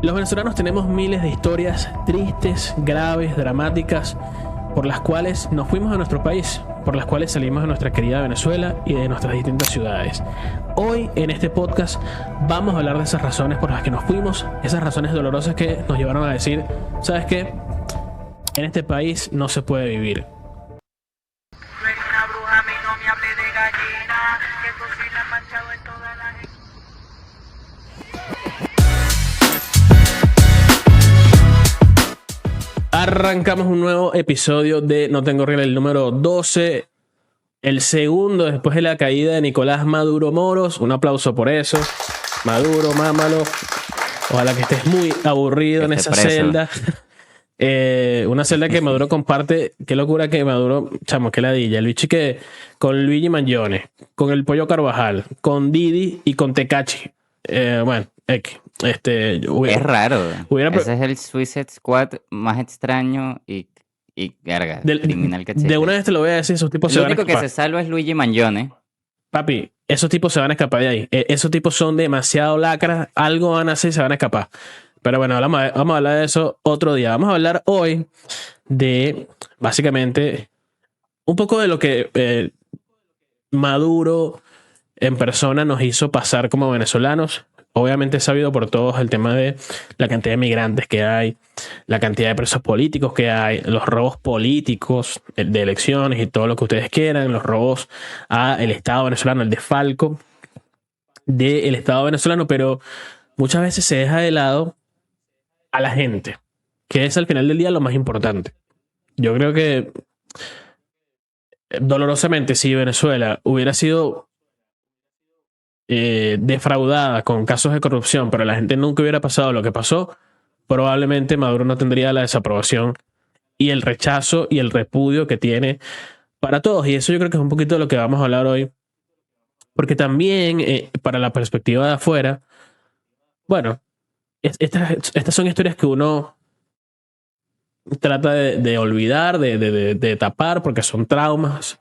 Los venezolanos tenemos miles de historias tristes, graves, dramáticas, por las cuales nos fuimos a nuestro país, por las cuales salimos de nuestra querida Venezuela y de nuestras distintas ciudades. Hoy en este podcast vamos a hablar de esas razones por las que nos fuimos, esas razones dolorosas que nos llevaron a decir, ¿sabes qué? En este país no se puede vivir. Tú eres una bruja, a mí no me hable de gallina, que cocina manchado en toda la gente. Arrancamos un nuevo episodio de No Tengo Regla, el número 12, el segundo después de la caída de Nicolás Maduro Moros. Un aplauso por eso. Maduro, mámalo. Ojalá que estés muy aburrido en esa preso. celda. Una celda que Maduro comparte. Qué locura que Maduro, chamo, qué ladilla. El bicho que con Luigi Mangione, con el Pollo Carvajal, con Didi y con Tecachi. Bueno, Es raro. hubiera- Ese es el Suicide Squad más extraño y verga, criminal que existe. de una vez te lo voy a decir, esos tipos se Lo van a único que escapar. se salva es Luigi Mangione. Papi, esos tipos se van a escapar de ahí. Esos tipos son demasiado lacras. Algo van a hacer y se van a escapar. Pero bueno, vamos a hablar de eso otro día. Vamos a hablar hoy de, básicamente, un poco de lo que Maduro en persona nos hizo pasar como venezolanos. Obviamente es sabido por todos el tema de la cantidad de migrantes que hay, la cantidad de presos políticos que hay, los robos políticos de elecciones y todo lo que ustedes quieran, los robos al Estado venezolano, el desfalco del Estado venezolano, pero muchas veces se deja de lado a la gente, que es al final del día lo más importante. Yo creo que dolorosamente si Venezuela hubiera sido defraudada con casos de corrupción, pero la gente nunca hubiera pasado lo que pasó, probablemente Maduro no tendría la desaprobación y el rechazo y el repudio que tiene para todos. Y eso yo creo que es un poquito de lo que vamos a hablar hoy, porque también para la perspectiva de afuera, bueno, estas son historias que uno trata de olvidar, de tapar, porque son traumas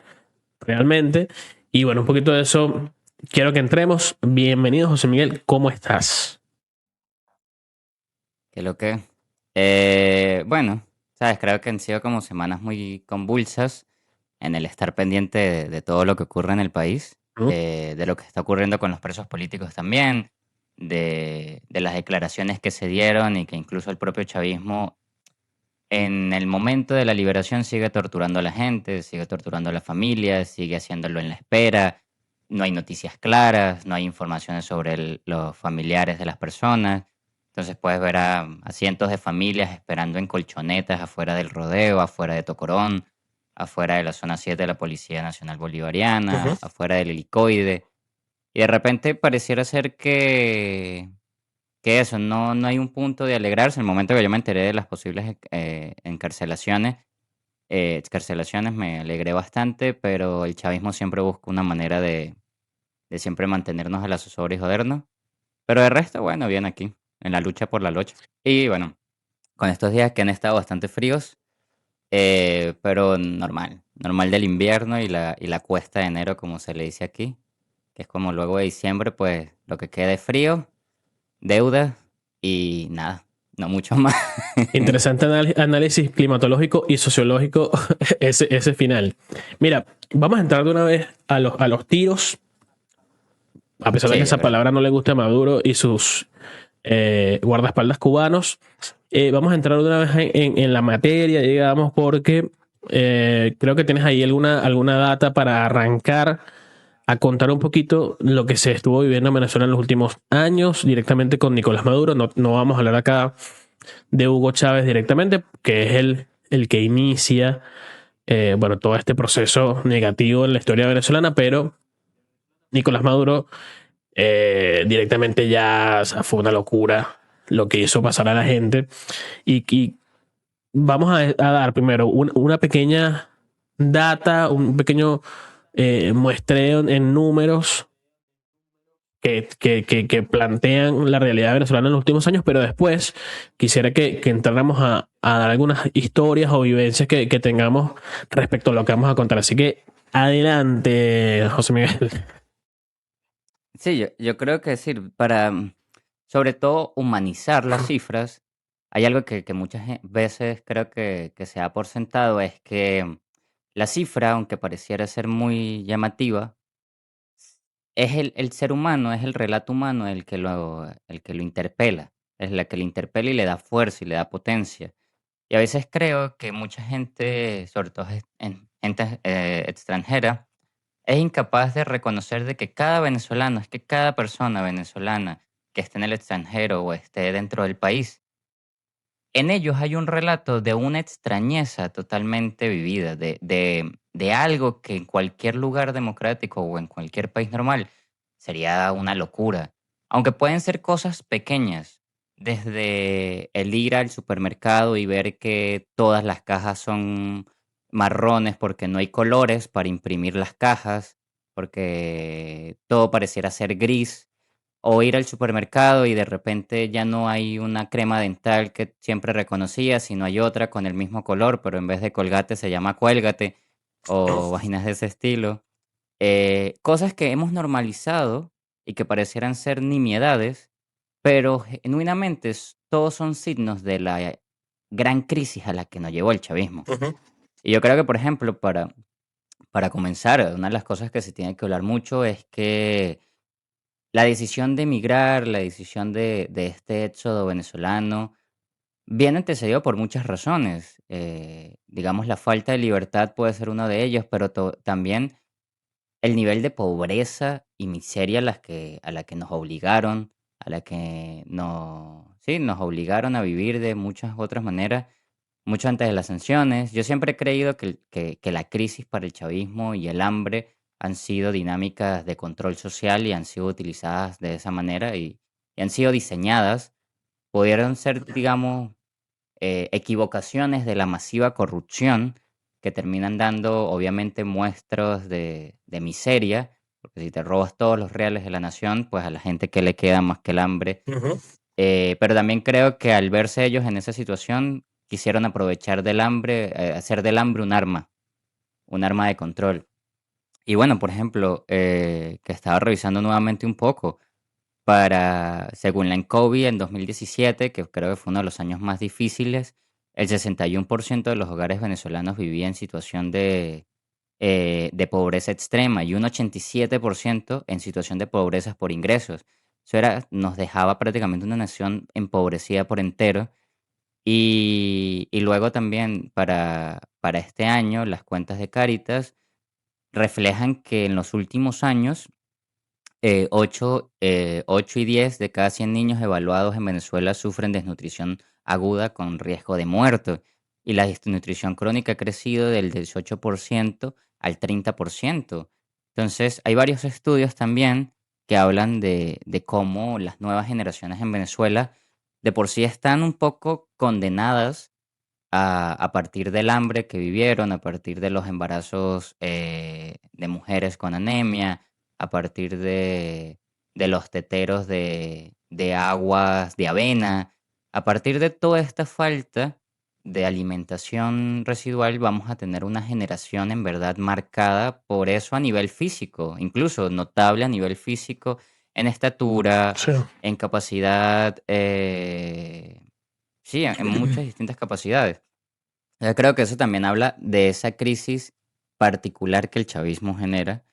realmente. Y bueno, un poquito de eso quiero que entremos. Bienvenido, José Miguel, ¿cómo estás? ¿Qué lo que? Bueno, sabes, creo que han sido como semanas muy convulsas en el estar pendiente de todo lo que ocurre en el país, ¿No? de lo que está ocurriendo con los presos políticos también, de las declaraciones que se dieron y que incluso el propio chavismo en el momento de la liberación sigue torturando a la gente, sigue torturando a las familias, sigue haciéndolo en la espera. No hay noticias claras, no hay informaciones sobre los familiares de las personas. Entonces puedes ver a cientos de familias esperando en colchonetas afuera del Rodeo, afuera de Tocorón, afuera de la zona 7 de la Policía Nacional Bolivariana, Ujú. afuera del Helicoide. Y de repente pareciera ser que eso, no hay un punto de alegrarse. El momento que yo me enteré de las posibles excarcelaciones me alegré bastante, pero el chavismo siempre busca una manera de siempre mantenernos a la zozobra y jodernos. Pero de resto, bueno, bien aquí, en la lucha por la lucha. Y bueno, con estos días que han estado bastante fríos, pero normal del invierno y la cuesta de enero, como se le dice aquí, que es como luego de diciembre, pues lo que queda es frío, deuda y nada, no mucho más. Interesante análisis climatológico y sociológico ese final. Mira, vamos a entrar de una vez a los tiros, a pesar de Sí, que yo esa creo. palabra no le guste a Maduro y sus guardaespaldas cubanos. Vamos a entrar de una vez en la materia, digamos, porque creo que tienes ahí alguna data para arrancar a contar un poquito lo que se estuvo viviendo en Venezuela en los últimos años, directamente con Nicolás Maduro. No vamos a hablar acá de Hugo Chávez directamente, que es el que inicia bueno, todo este proceso negativo en la historia venezolana, pero Nicolás Maduro directamente ya, o sea, fue una locura lo que hizo pasar a la gente. Y vamos a dar primero una pequeña data, un pequeño muestreo en números que plantean la realidad venezolana en los últimos años, pero después quisiera que entráramos a dar algunas historias o vivencias que tengamos respecto a lo que vamos a contar. Así que adelante, José Miguel. Sí, yo creo que decir, sobre todo humanizar las cifras. Hay algo que muchas veces creo que se da por sentado, es que la cifra, aunque pareciera ser muy llamativa, es el ser humano, es el relato humano el que lo interpela, es la que le interpela y le da fuerza y le da potencia. Y a veces creo que mucha gente, sobre todo gente extranjera, es incapaz de reconocer de que cada venezolano, es que cada persona venezolana que esté en el extranjero o esté dentro del país, en ellos hay un relato de una extrañeza totalmente vivida, de algo que en cualquier lugar democrático o en cualquier país normal sería una locura. Aunque pueden ser cosas pequeñas, desde el ir al supermercado y ver que todas las cajas son marrones porque no hay colores para imprimir las cajas, porque todo pareciera ser gris, o ir al supermercado y de repente ya no hay una crema dental que siempre reconocía, sino hay otra con el mismo color, pero en vez de Colgate se llama Cuélgate, o vainas de ese estilo. Cosas que hemos normalizado y que parecieran ser nimiedades, pero genuinamente todos son signos de la gran crisis a la que nos llevó el chavismo. Ujú. Y yo creo que, por ejemplo, para comenzar, una de las cosas que se tiene que hablar mucho es que la decisión de emigrar, la decisión de este éxodo venezolano, viene antecedido por muchas razones. Digamos, la falta de libertad puede ser uno de ellos, pero también el nivel de pobreza y miseria a la que nos obligaron, a la que sí, nos obligaron a vivir de muchas otras maneras, mucho antes de las sanciones. Yo siempre he creído que la crisis para el chavismo y el hambre han sido dinámicas de control social y han sido utilizadas de esa manera y han sido diseñadas. Pudieron ser, digamos, equivocaciones de la masiva corrupción que terminan dando, obviamente, muestras de miseria, porque si te robas todos los reales de la nación, pues a la gente que le queda más que el hambre. Ujú. Pero también creo que al verse ellos en esa situación, quisieron aprovechar del hambre, hacer del hambre un arma de control. Y bueno, por ejemplo, que estaba revisando nuevamente un poco, según la Encovi en 2017, que creo que fue uno de los años más difíciles, el 61% de los hogares venezolanos vivía en situación de pobreza extrema y un 87% en situación de pobreza por ingresos. Nos dejaba prácticamente una nación empobrecida por entero. Y luego también para este año, las cuentas de Cáritas reflejan que en los últimos años 8 y 10 de cada 100 niños evaluados en Venezuela sufren desnutrición aguda con riesgo de muerte. Y la desnutrición crónica ha crecido del 18% al 30%. Entonces, hay varios estudios también que hablan de cómo las nuevas generaciones en Venezuela de por sí están un poco condenadas a partir del hambre que vivieron, a partir de los embarazos de mujeres con anemia, a partir de los teteros de aguas de avena, a partir de toda esta falta de alimentación residual, vamos a tener una generación en verdad marcada por eso a nivel físico, incluso notable a nivel físico, en estatura, Sí. en capacidad, sí, en muchas distintas capacidades. Yo creo que eso también habla de esa crisis particular que el chavismo genera,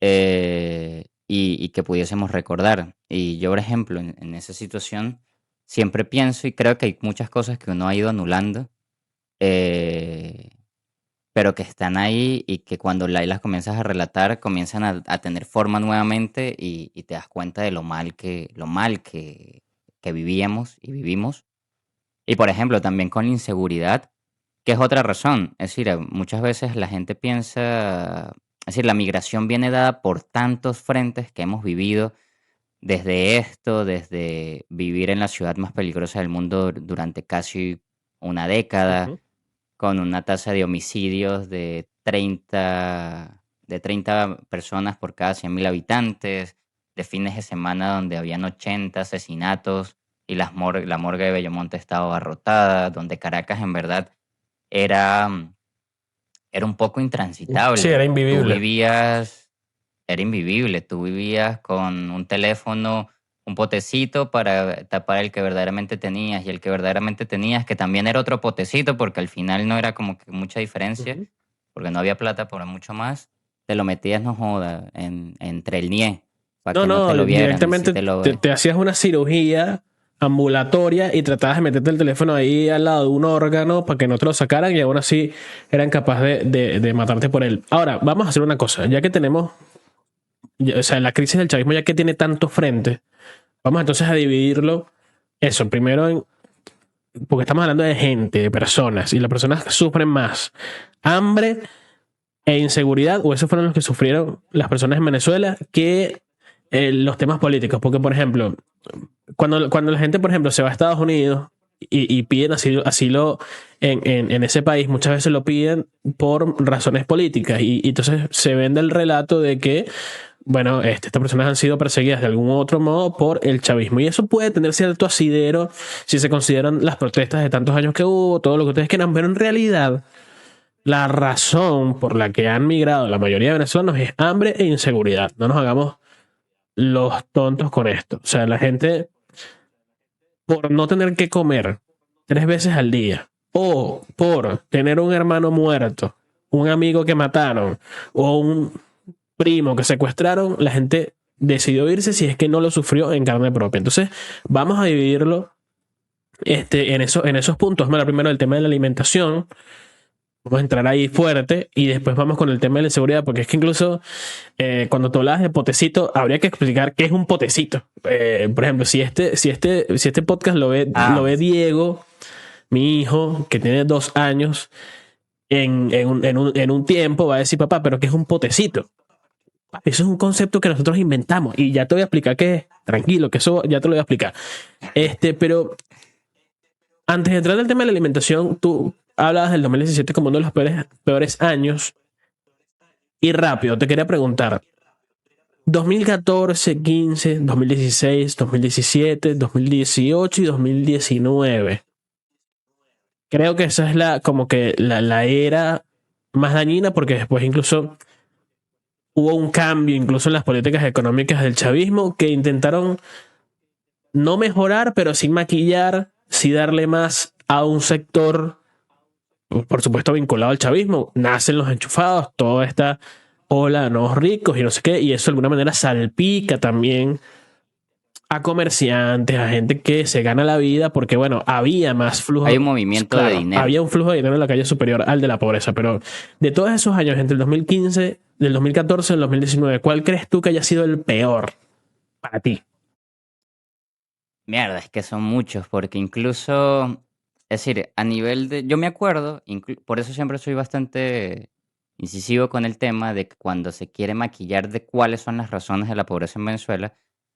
y que pudiésemos recordar. Y yo, por ejemplo, en esa situación, siempre pienso y creo que hay muchas cosas que uno ha ido anulando, eh, pero que están ahí y que cuando las comienzas a relatar comienzan a tener forma nuevamente y te das cuenta de lo mal que vivíamos y vivimos. Y por ejemplo, también con la inseguridad, que es otra razón. Es decir, muchas veces la gente piensa, es decir, la migración viene dada por tantos frentes que hemos vivido, desde vivir en la ciudad más peligrosa del mundo durante casi una década, Ujú. con una tasa de homicidios de 30 personas por cada 100.000 habitantes, de fines de semana donde habían 80 asesinatos y la morgue de Bellomonte estaba abarrotada, donde Caracas en verdad era, era un poco Sí, era intransitable. invivible. Era invivible, tú vivías con un teléfono un potecito para tapar el que verdaderamente tenías y el que verdaderamente tenías, que también era otro potecito porque al final no era como que mucha diferencia, Ujú. porque no había plata para mucho más, te lo metías, no joda, entre el nie, para No, que no te no, lo vieran y si directamente te lo te hacías una cirugía ambulatoria y tratabas de meterte el teléfono ahí al lado de un órgano para que no te lo sacaran y aún así eran capaces de matarte por él. Ahora, vamos a hacer una cosa, ya que tenemos, o sea, la crisis del chavismo ya que tiene tantos frentes, vamos entonces a dividirlo, eso, primero en, porque estamos hablando de gente, de personas, y las personas sufren más hambre e inseguridad, o esos fueron los que sufrieron las personas en Venezuela, que los temas políticos. Porque, por ejemplo, cuando la gente, por ejemplo, se va a Estados Unidos y piden asilo en ese país, muchas veces lo piden por razones políticas. Y entonces se vende el relato de que, bueno, estas personas han sido perseguidas de algún otro modo por el chavismo. Y eso puede tener cierto asidero si se consideran las protestas de tantos años que hubo, todo lo que ustedes quieran, pero en realidad la razón por la que han migrado la mayoría de venezolanos es hambre e inseguridad. No nos hagamos los tontos con esto. O sea, la gente por no tener que comer 3 veces al día o por tener un hermano muerto, un amigo que mataron o un primo que secuestraron, la gente decidió irse si es que no lo sufrió en carne propia. Entonces, vamos a dividirlo en esos puntos. Bueno, primero el tema de la alimentación. Vamos a entrar ahí fuerte y después vamos con el tema de la inseguridad, porque es que incluso cuando tú hablas de potecito, habría que explicar qué es un potecito. Por ejemplo, si este podcast lo Ah, ve Diego, mi hijo, que tiene 2 años, en un tiempo va a decir, papá, pero ¿qué es un potecito? Eso es un concepto que nosotros inventamos y ya te voy a explicar qué es. Tranquilo, que eso ya te lo voy a explicar. Pero antes de entrar en el tema de la alimentación, tú hablabas del 2017 como uno de los peores años. Y rápido, te quería preguntar, 2014, 15, 2016, 2017, 2018 y 2019. Creo que esa es como que la era más dañina porque después incluso hubo un cambio incluso en las políticas económicas del chavismo que intentaron no mejorar, pero sí maquillar, sí darle más a un sector, por supuesto vinculado al chavismo. Nacen los enchufados, toda esta ola de nuevos ricos y no sé qué, y eso de alguna manera salpica también a comerciantes, a gente que se gana la vida, porque bueno, había más hay un flujo, movimiento de claro, dinero. había un flujo de dinero en la calle superior al de la pobreza, pero de todos esos años, entre el 2015, del 2014 al 2019, ¿cuál crees tú que haya sido el peor para ti? Mierda, es que son muchos, porque incluso, es decir, a nivel de, yo me acuerdo, por eso siempre soy bastante incisivo con el tema de que cuando se quiere maquillar de cuáles son las razones de la pobreza en Venezuela,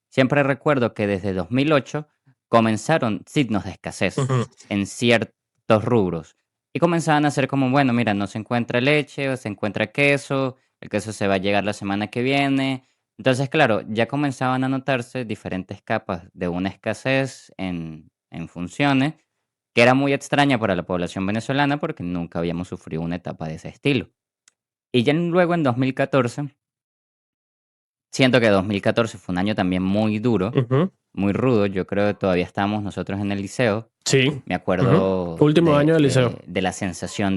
siempre recuerdo que desde 2008 comenzaron signos de escasez Ujú. en ciertos rubros y comenzaban a ser como, bueno, mira, no se encuentra leche o se encuentra queso, el queso se va a llegar la semana que viene. Entonces, claro, ya comenzaban a notarse diferentes capas de una escasez en funciones que era muy extraña para la población venezolana porque nunca habíamos sufrido una etapa de ese estilo. Y ya luego en 2014, siento que 2014 fue un año también muy duro, Ujú. muy rudo. Yo creo que todavía estábamos nosotros en el liceo. Sí. Me Ujú. acuerdo Último año del liceo. de la sensación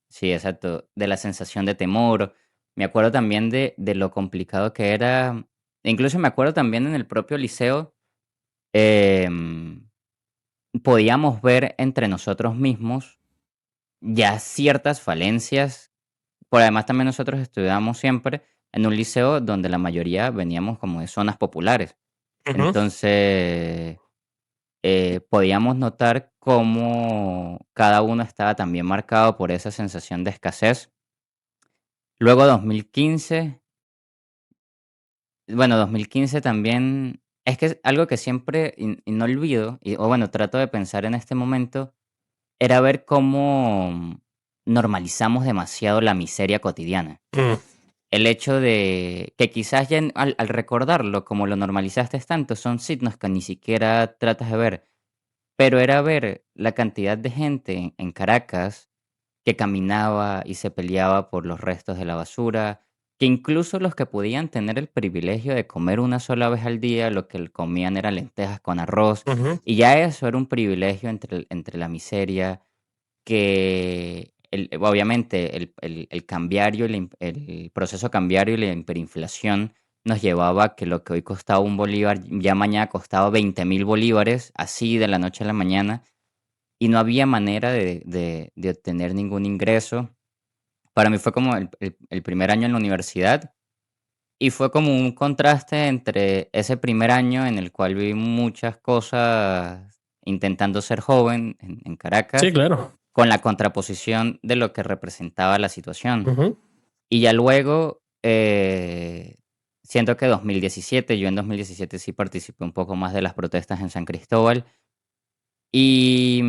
sí, exacto, de la sensación de temor. Me acuerdo también de lo complicado que era. Incluso me acuerdo también en el propio liceo, em, podíamos ver entre nosotros mismos ya ciertas falencias. Por además también nosotros estudiábamos siempre en un liceo donde la mayoría veníamos como de zonas populares. Ujú. Entonces, podíamos notar cómo cada uno estaba también marcado por esa sensación de escasez. Luego 2015, bueno, 2015 también es que es algo que siempre y no olvido, o bueno, trato de pensar en este momento, era ver cómo normalizamos demasiado la miseria cotidiana. Mm. El hecho de que quizás ya al recordarlo, como lo normalizaste tanto, son signos que ni siquiera tratas de ver. Pero era ver la cantidad de gente en Caracas que caminaba y se peleaba por los restos de la basura, que incluso los que podían tener el privilegio de comer una sola vez al día, lo que comían era lentejas con arroz, Ujú. y ya eso era un privilegio entre la miseria, que obviamente el cambiario, el proceso cambiario y la hiperinflación nos llevaba a que lo que hoy costaba un bolívar, ya mañana costaba 20.000 bolívares, así de la noche a la mañana, y no había manera de obtener ningún ingreso. Para mí fue como el primer año en la universidad y fue como un contraste entre ese primer año en el cual viví muchas cosas intentando ser joven en Sí, Caracas, claro. con la contraposición de lo que representaba la situación. Ujú. Y ya luego, siento que 2017, yo en 2017 sí participé un poco más de las protestas en San Cristóbal. Y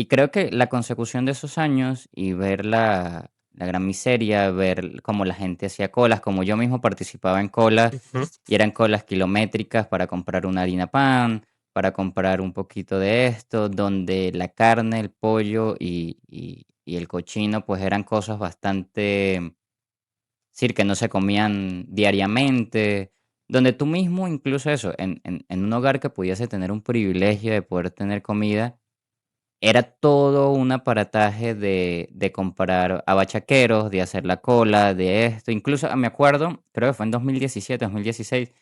creo que la consecución de esos años y ver la gran miseria, ver cómo la gente hacía colas, como yo mismo participaba en colas, Ujú. y eran colas kilométricas para comprar una harina pan, para comprar un poquito de esto, donde la carne, el pollo y el cochino, pues eran cosas bastante, decir, que no se comían diariamente, donde tú mismo, incluso eso, en un hogar que pudiese tener un privilegio de poder tener comida, era todo un aparataje de comprar a bachaqueros, de hacer la cola, de esto. Incluso, me acuerdo, creo que fue en 2017, 2016,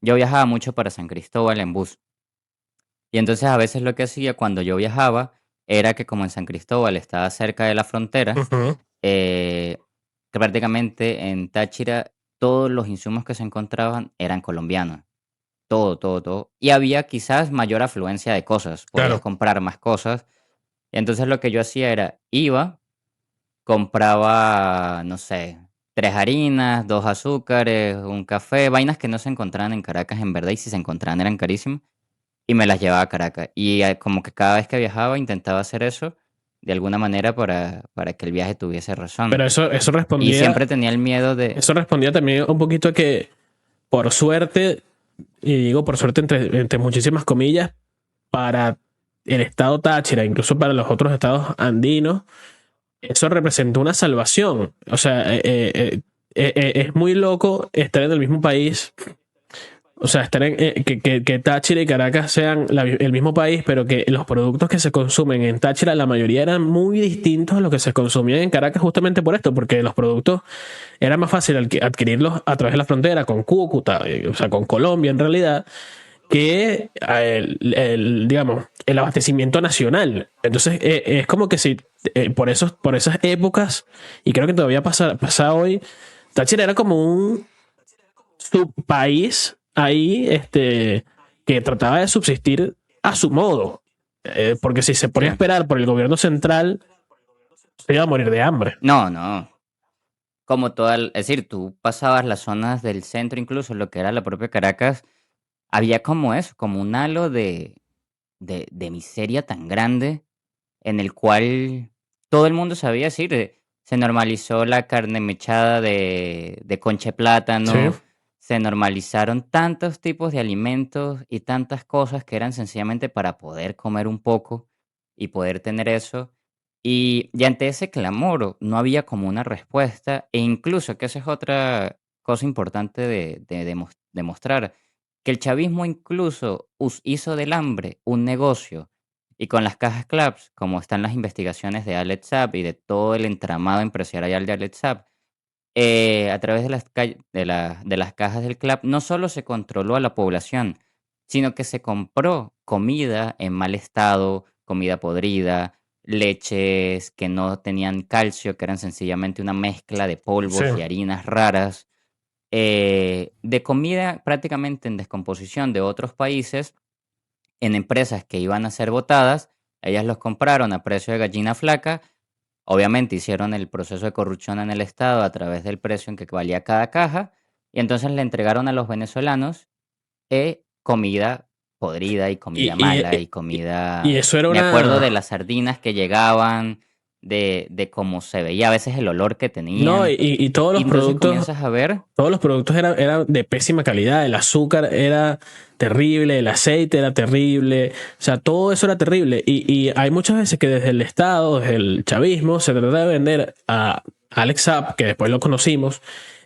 yo viajaba mucho para San Cristóbal en bus. Y entonces a veces lo que hacía cuando yo viajaba era que como en San Cristóbal estaba cerca de la frontera, Ujú. eh, que prácticamente en Táchira todos los insumos que se encontraban eran colombianos. Todo, todo, todo. Y había quizás mayor afluencia de cosas, podías Claro. comprar más cosas. Y entonces lo que yo hacía era, iba, compraba, no sé, 3 harinas, 2 azúcares, un café, vainas que no se encontraban en Caracas en verdad, y si se encontraban eran carísimas, y me las llevaba a Caracas. Y como que cada vez que viajaba intentaba hacer eso de alguna manera para que el viaje tuviese razón. Pero eso Y respondía, siempre tenía el miedo de... eso respondía también un poquito a que, por suerte, y digo por suerte entre muchísimas comillas, para el estado Táchira, incluso para los otros estados andinos, eso representó una salvación. O sea, es muy loco estar en el mismo país. O sea, estar que Táchira y Caracas sean el mismo país, pero que los productos que se consumen en Táchira, la mayoría eran muy distintos a los que se consumían en Caracas, justamente por esto, porque los productos era más fácil adquirirlos a través de la frontera con Cúcuta, o sea, con Colombia en realidad, que digamos, el abastecimiento nacional. Entonces, es como que si por esas épocas, y creo que todavía pasa hoy, Táchira era como un subpaís ahí, que trataba de subsistir a su modo. Porque si se ponía a Sí. esperar por el gobierno central, se iba a morir de hambre. No, no. Como toda, es decir, tú pasabas las zonas del centro, incluso lo que era la propia Caracas, había como eso, como un halo de miseria tan grande en el cual todo el mundo sabía decir, se normalizó la carne mechada de concha de Sí. plátano, se normalizaron tantos tipos de alimentos y tantas cosas que eran sencillamente para poder comer un poco y poder tener eso. Y ante ese clamor no había como una respuesta, e incluso, que esa es otra cosa importante de demostrar, que el chavismo incluso hizo del hambre un negocio. Y con las cajas CLAPS, como están las investigaciones de Alex Saab y de todo el entramado empresarial de Alex Saab, a través de de las cajas del CLAP, no solo se controló a la población, sino que se compró comida en mal estado, comida podrida, leches que no tenían calcio, que eran sencillamente una mezcla de Sí. polvos y harinas raras, de comida prácticamente en descomposición de otros países, en empresas que iban a ser votadas. Ellas los compraron a precio de gallina flaca. Obviamente hicieron el proceso de corrupción en el Estado a través del precio en que valía cada caja, y entonces le entregaron a los venezolanos comida podrida y Y, comida y, mala y y comida... eso era Me acuerdo de una... las sardinas que llegaban, de cómo se veía a veces el olor que No, tenían. y Y entonces comienzas a ver, todos los productos eran de pésima calidad. El azúcar era terrible, el aceite era terrible, o sea, todo eso era terrible. Y hay muchas veces que desde el Estado, desde el chavismo, se trata de vender a Alex Saab, que después lo conocimos,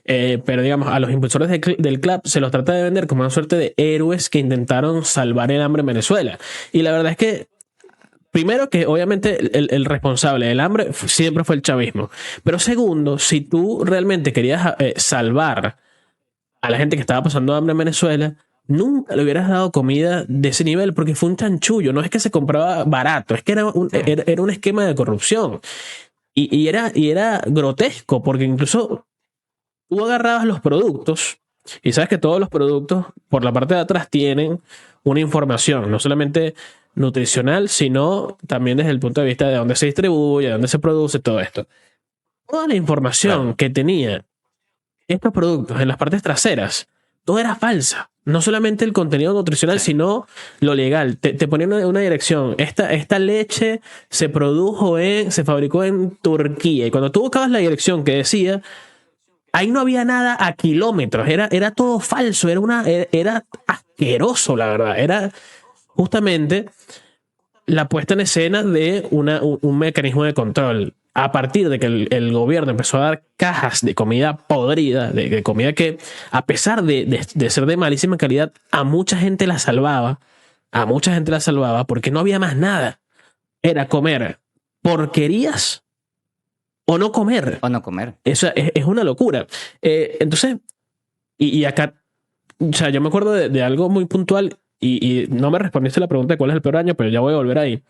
Pero digamos, a los impulsores del club se los trata de vender como una suerte de héroes que intentaron salvar el hambre en Venezuela. Y la verdad es que, primero, que obviamente el responsable del hambre siempre fue el chavismo. Pero segundo, si tú realmente querías salvar a la gente que estaba pasando hambre en Venezuela, nunca le hubieras dado comida de ese nivel porque fue un chanchullo. No es que se compraba barato, es que era un esquema de corrupción. Y era grotesco porque incluso tú agarrabas los productos y sabes que todos los productos por la parte de atrás tienen una información, no solamente nutricional, sino también desde el punto de vista de dónde se distribuye, de dónde se produce, todo esto. Toda la información Claro. que tenía estos productos en las partes traseras, todo era falsa. No solamente el contenido nutricional, sino lo legal. Te ponían una dirección. Esta leche se se fabricó en Turquía. Y cuando tú buscabas la dirección que decía, ahí no había nada a kilómetros. Era todo falso. Era asqueroso, la verdad. Era justamente la puesta en escena de un mecanismo de control. A partir de que el gobierno empezó a dar cajas de comida podrida, de comida que, a pesar de ser de malísima calidad, a mucha gente la salvaba. A mucha gente la salvaba porque no había más nada. Era comer porquerías o no comer. O no comer. Eso es una locura. Entonces, y acá, o sea, yo me acuerdo de algo muy puntual y no me respondiste la pregunta de cuál es el peor año, pero ya voy a volver ahí.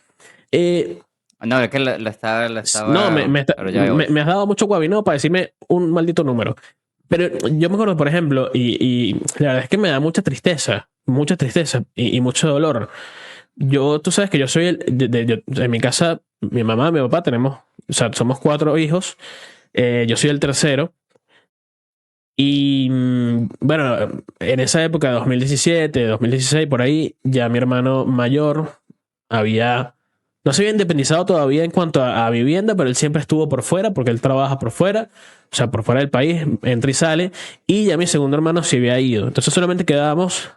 No, es que lo estaba... No, pero ya voy. me has dado mucho guabinó para decirme un maldito número. Pero yo me acuerdo, por ejemplo, y la verdad es que me da mucha tristeza y mucho dolor. Tú sabes que yo soy en mi casa, mi mamá, mi papá, o sea, somos 4 hijos. Yo soy el tercero. Y bueno, en esa época, 2017, 2016, por ahí, ya mi hermano mayor no se había independizado todavía en cuanto a vivienda, pero él siempre estuvo por fuera porque él trabaja por fuera, o sea, por fuera del país, entra y sale. Y ya mi segundo hermano se había ido. Entonces solamente quedábamos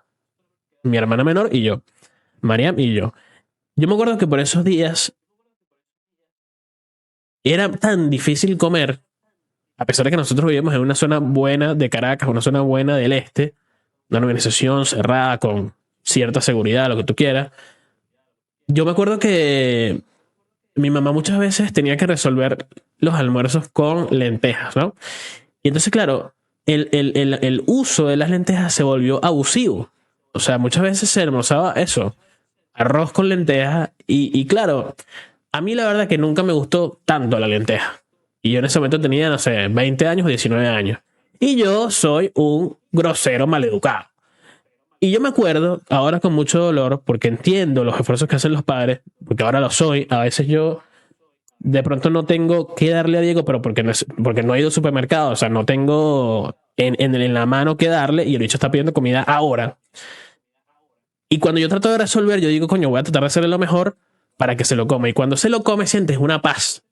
mi hermana menor y yo, Mariam y yo. Yo me acuerdo que por esos días era tan difícil comer, a pesar de que nosotros vivíamos en una zona buena de Caracas, una zona buena del este, una organización cerrada con cierta seguridad, lo que tú quieras. Yo me acuerdo que mi mamá muchas veces tenía que resolver los almuerzos con lentejas, ¿no? Y entonces, claro, el uso de las lentejas se volvió abusivo. O sea, muchas veces se almorzaba eso, arroz con lentejas. Y claro, a mí la verdad que nunca me gustó tanto la lenteja. Y yo en ese momento tenía, no sé, 20 años, 19 años. Y yo soy un grosero maleducado. Y yo me acuerdo, ahora con mucho dolor, porque entiendo los esfuerzos que hacen los padres, porque ahora lo soy. A veces yo de pronto no tengo que darle a Diego, pero porque no he ido al supermercado. O sea, no tengo en la mano que darle y el bicho está pidiendo comida ahora. Y cuando yo trato de resolver, yo digo, coño, voy a tratar de hacerle lo mejor para que se lo coma. Y cuando se lo come, sientes una paz.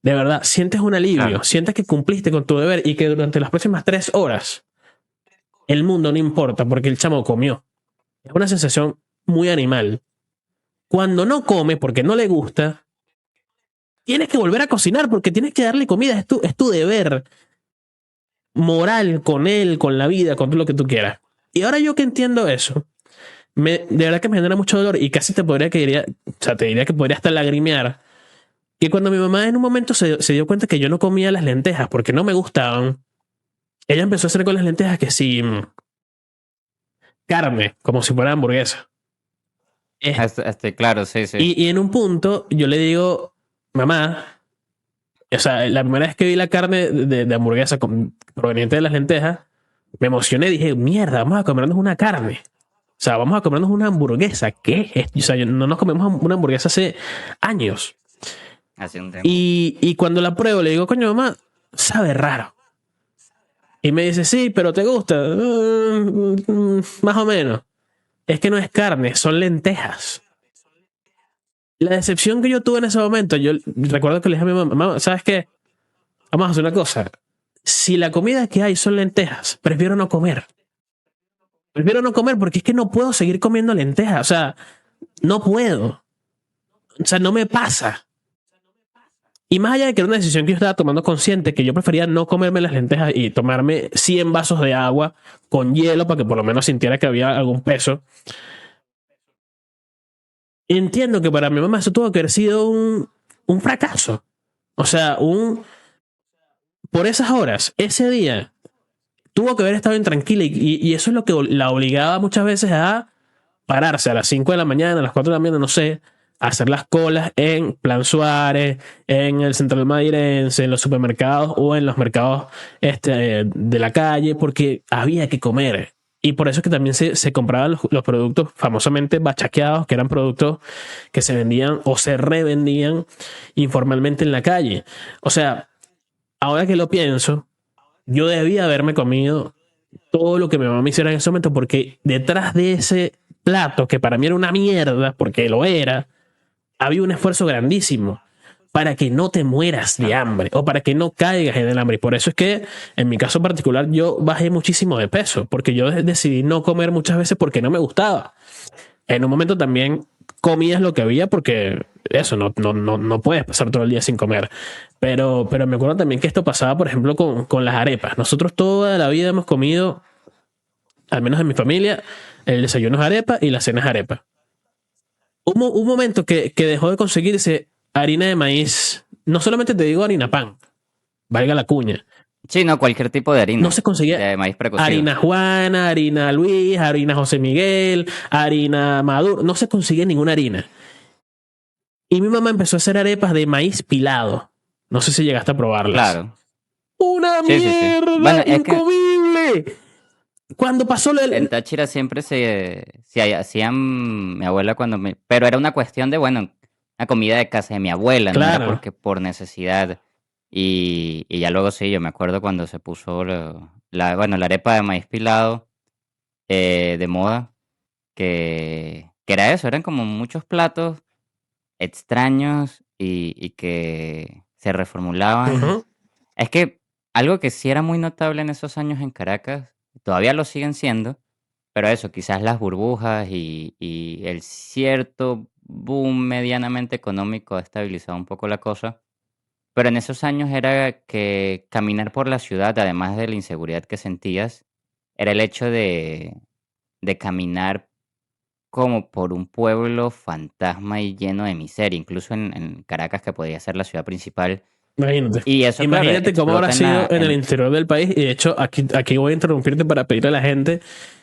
De verdad, sientes un alivio. Claro. Sientes que cumpliste con tu deber y que durante las próximas 3 horas el mundo no importa porque el chamo comió. Es una sensación muy animal. Cuando no come porque no le gusta, tienes que volver a cocinar porque tienes que darle comida. Es tu deber moral con él, con la vida, con todo lo que tú quieras. Y ahora yo que entiendo eso, de verdad que me genera mucho dolor y casi te diría que podría hasta lagrimear. Que cuando mi mamá en un momento se dio cuenta que yo no comía las lentejas porque no me gustaban, ella empezó a hacer con las lentejas que sí, carne, como si fuera hamburguesa. Claro, sí, sí. Y en un punto yo le digo, mamá, o sea, la primera vez que vi la carne de hamburguesa proveniente de las lentejas, me emocioné, dije, mierda, vamos a comernos una carne. O sea, vamos a comernos una hamburguesa. ¿Qué es esto? O sea, no nos comemos una hamburguesa hace años. Hace un tiempo. Y cuando la pruebo le digo, coño, mamá, sabe raro. Y me dice, sí, pero ¿te gusta? Más o menos. Es que no es carne, son lentejas. La decepción que yo tuve en ese momento, yo recuerdo que le dije a mi mamá, ¿sabes qué? Vamos a hacer una cosa. Si la comida que hay son lentejas, prefiero no comer. Prefiero no comer porque es que no puedo seguir comiendo lentejas. O sea, no puedo. O sea, no me pasa. Y más allá de que era una decisión que yo estaba tomando consciente, que yo prefería no comerme las lentejas y tomarme 100 vasos de agua con hielo para que por lo menos sintiera que había algún peso. Entiendo que para mi mamá eso tuvo que haber sido un fracaso. O sea, por esas horas, ese día, tuvo que haber estado intranquila y eso es lo que la obligaba muchas veces a pararse a las 5 de la mañana, a las 4 de la mañana, no sé, a hacer las colas en Plan Suárez, en el Central Madirense, en los supermercados o en los mercados de la calle, porque había que comer. Y por eso es que también se compraban los productos famosamente bachaqueados, que eran productos que se vendían o se revendían informalmente en la calle. O sea, ahora que lo pienso, yo debía haberme comido todo lo que mi mamá me hiciera en ese momento, porque detrás de ese plato, que para mí era una mierda, porque lo era, había un esfuerzo grandísimo para que no te mueras de hambre o para que no caigas en el hambre. Y por eso es que, en mi caso particular, yo bajé muchísimo de peso, porque yo decidí no comer muchas veces porque no me gustaba. En un momento también comías lo que había porque eso, no puedes pasar todo el día sin comer. Pero me acuerdo también que esto pasaba, por ejemplo, con las arepas. Nosotros toda la vida hemos comido, al menos en mi familia, el desayuno es arepa y la cena es arepa. Hubo un momento que dejó de conseguirse harina de maíz. No solamente te digo harina pan, valga la cuña. Sí, no, cualquier tipo de No harina se conseguía de maíz precocido. harina Juana, harina Luis, harina José Miguel, harina Maduro. No se consigue ninguna harina. Y mi mamá empezó a hacer arepas de maíz pilado. No sé si llegaste a probarlas. Claro. ¡Una Sí, sí, sí. mierda Bueno, es que incomible! Cuando pasó lo en del... Táchira siempre se hacían mi abuela pero era una cuestión de, bueno, la comida de casa de mi abuela, no era Claro. porque por necesidad. Y ya luego sí, yo me acuerdo cuando se puso la arepa de maíz pilado de moda, que era eso, eran como muchos platos extraños y que se reformulaban. Ujú. Es que algo que sí era muy notable en esos años en Caracas, todavía lo siguen siendo, pero eso, quizás las burbujas y el cierto boom medianamente económico ha estabilizado un poco la cosa. Pero en esos años era que caminar por la ciudad, además de la inseguridad que sentías, era el hecho de caminar como por un pueblo fantasma y lleno de miseria, incluso en Caracas, que podía ser la ciudad principal. Imagínate. Y eso, claro, Imagínate cómo habrá explota sido en el interior del país. Y de hecho, aquí voy a interrumpirte para pedirle a la gente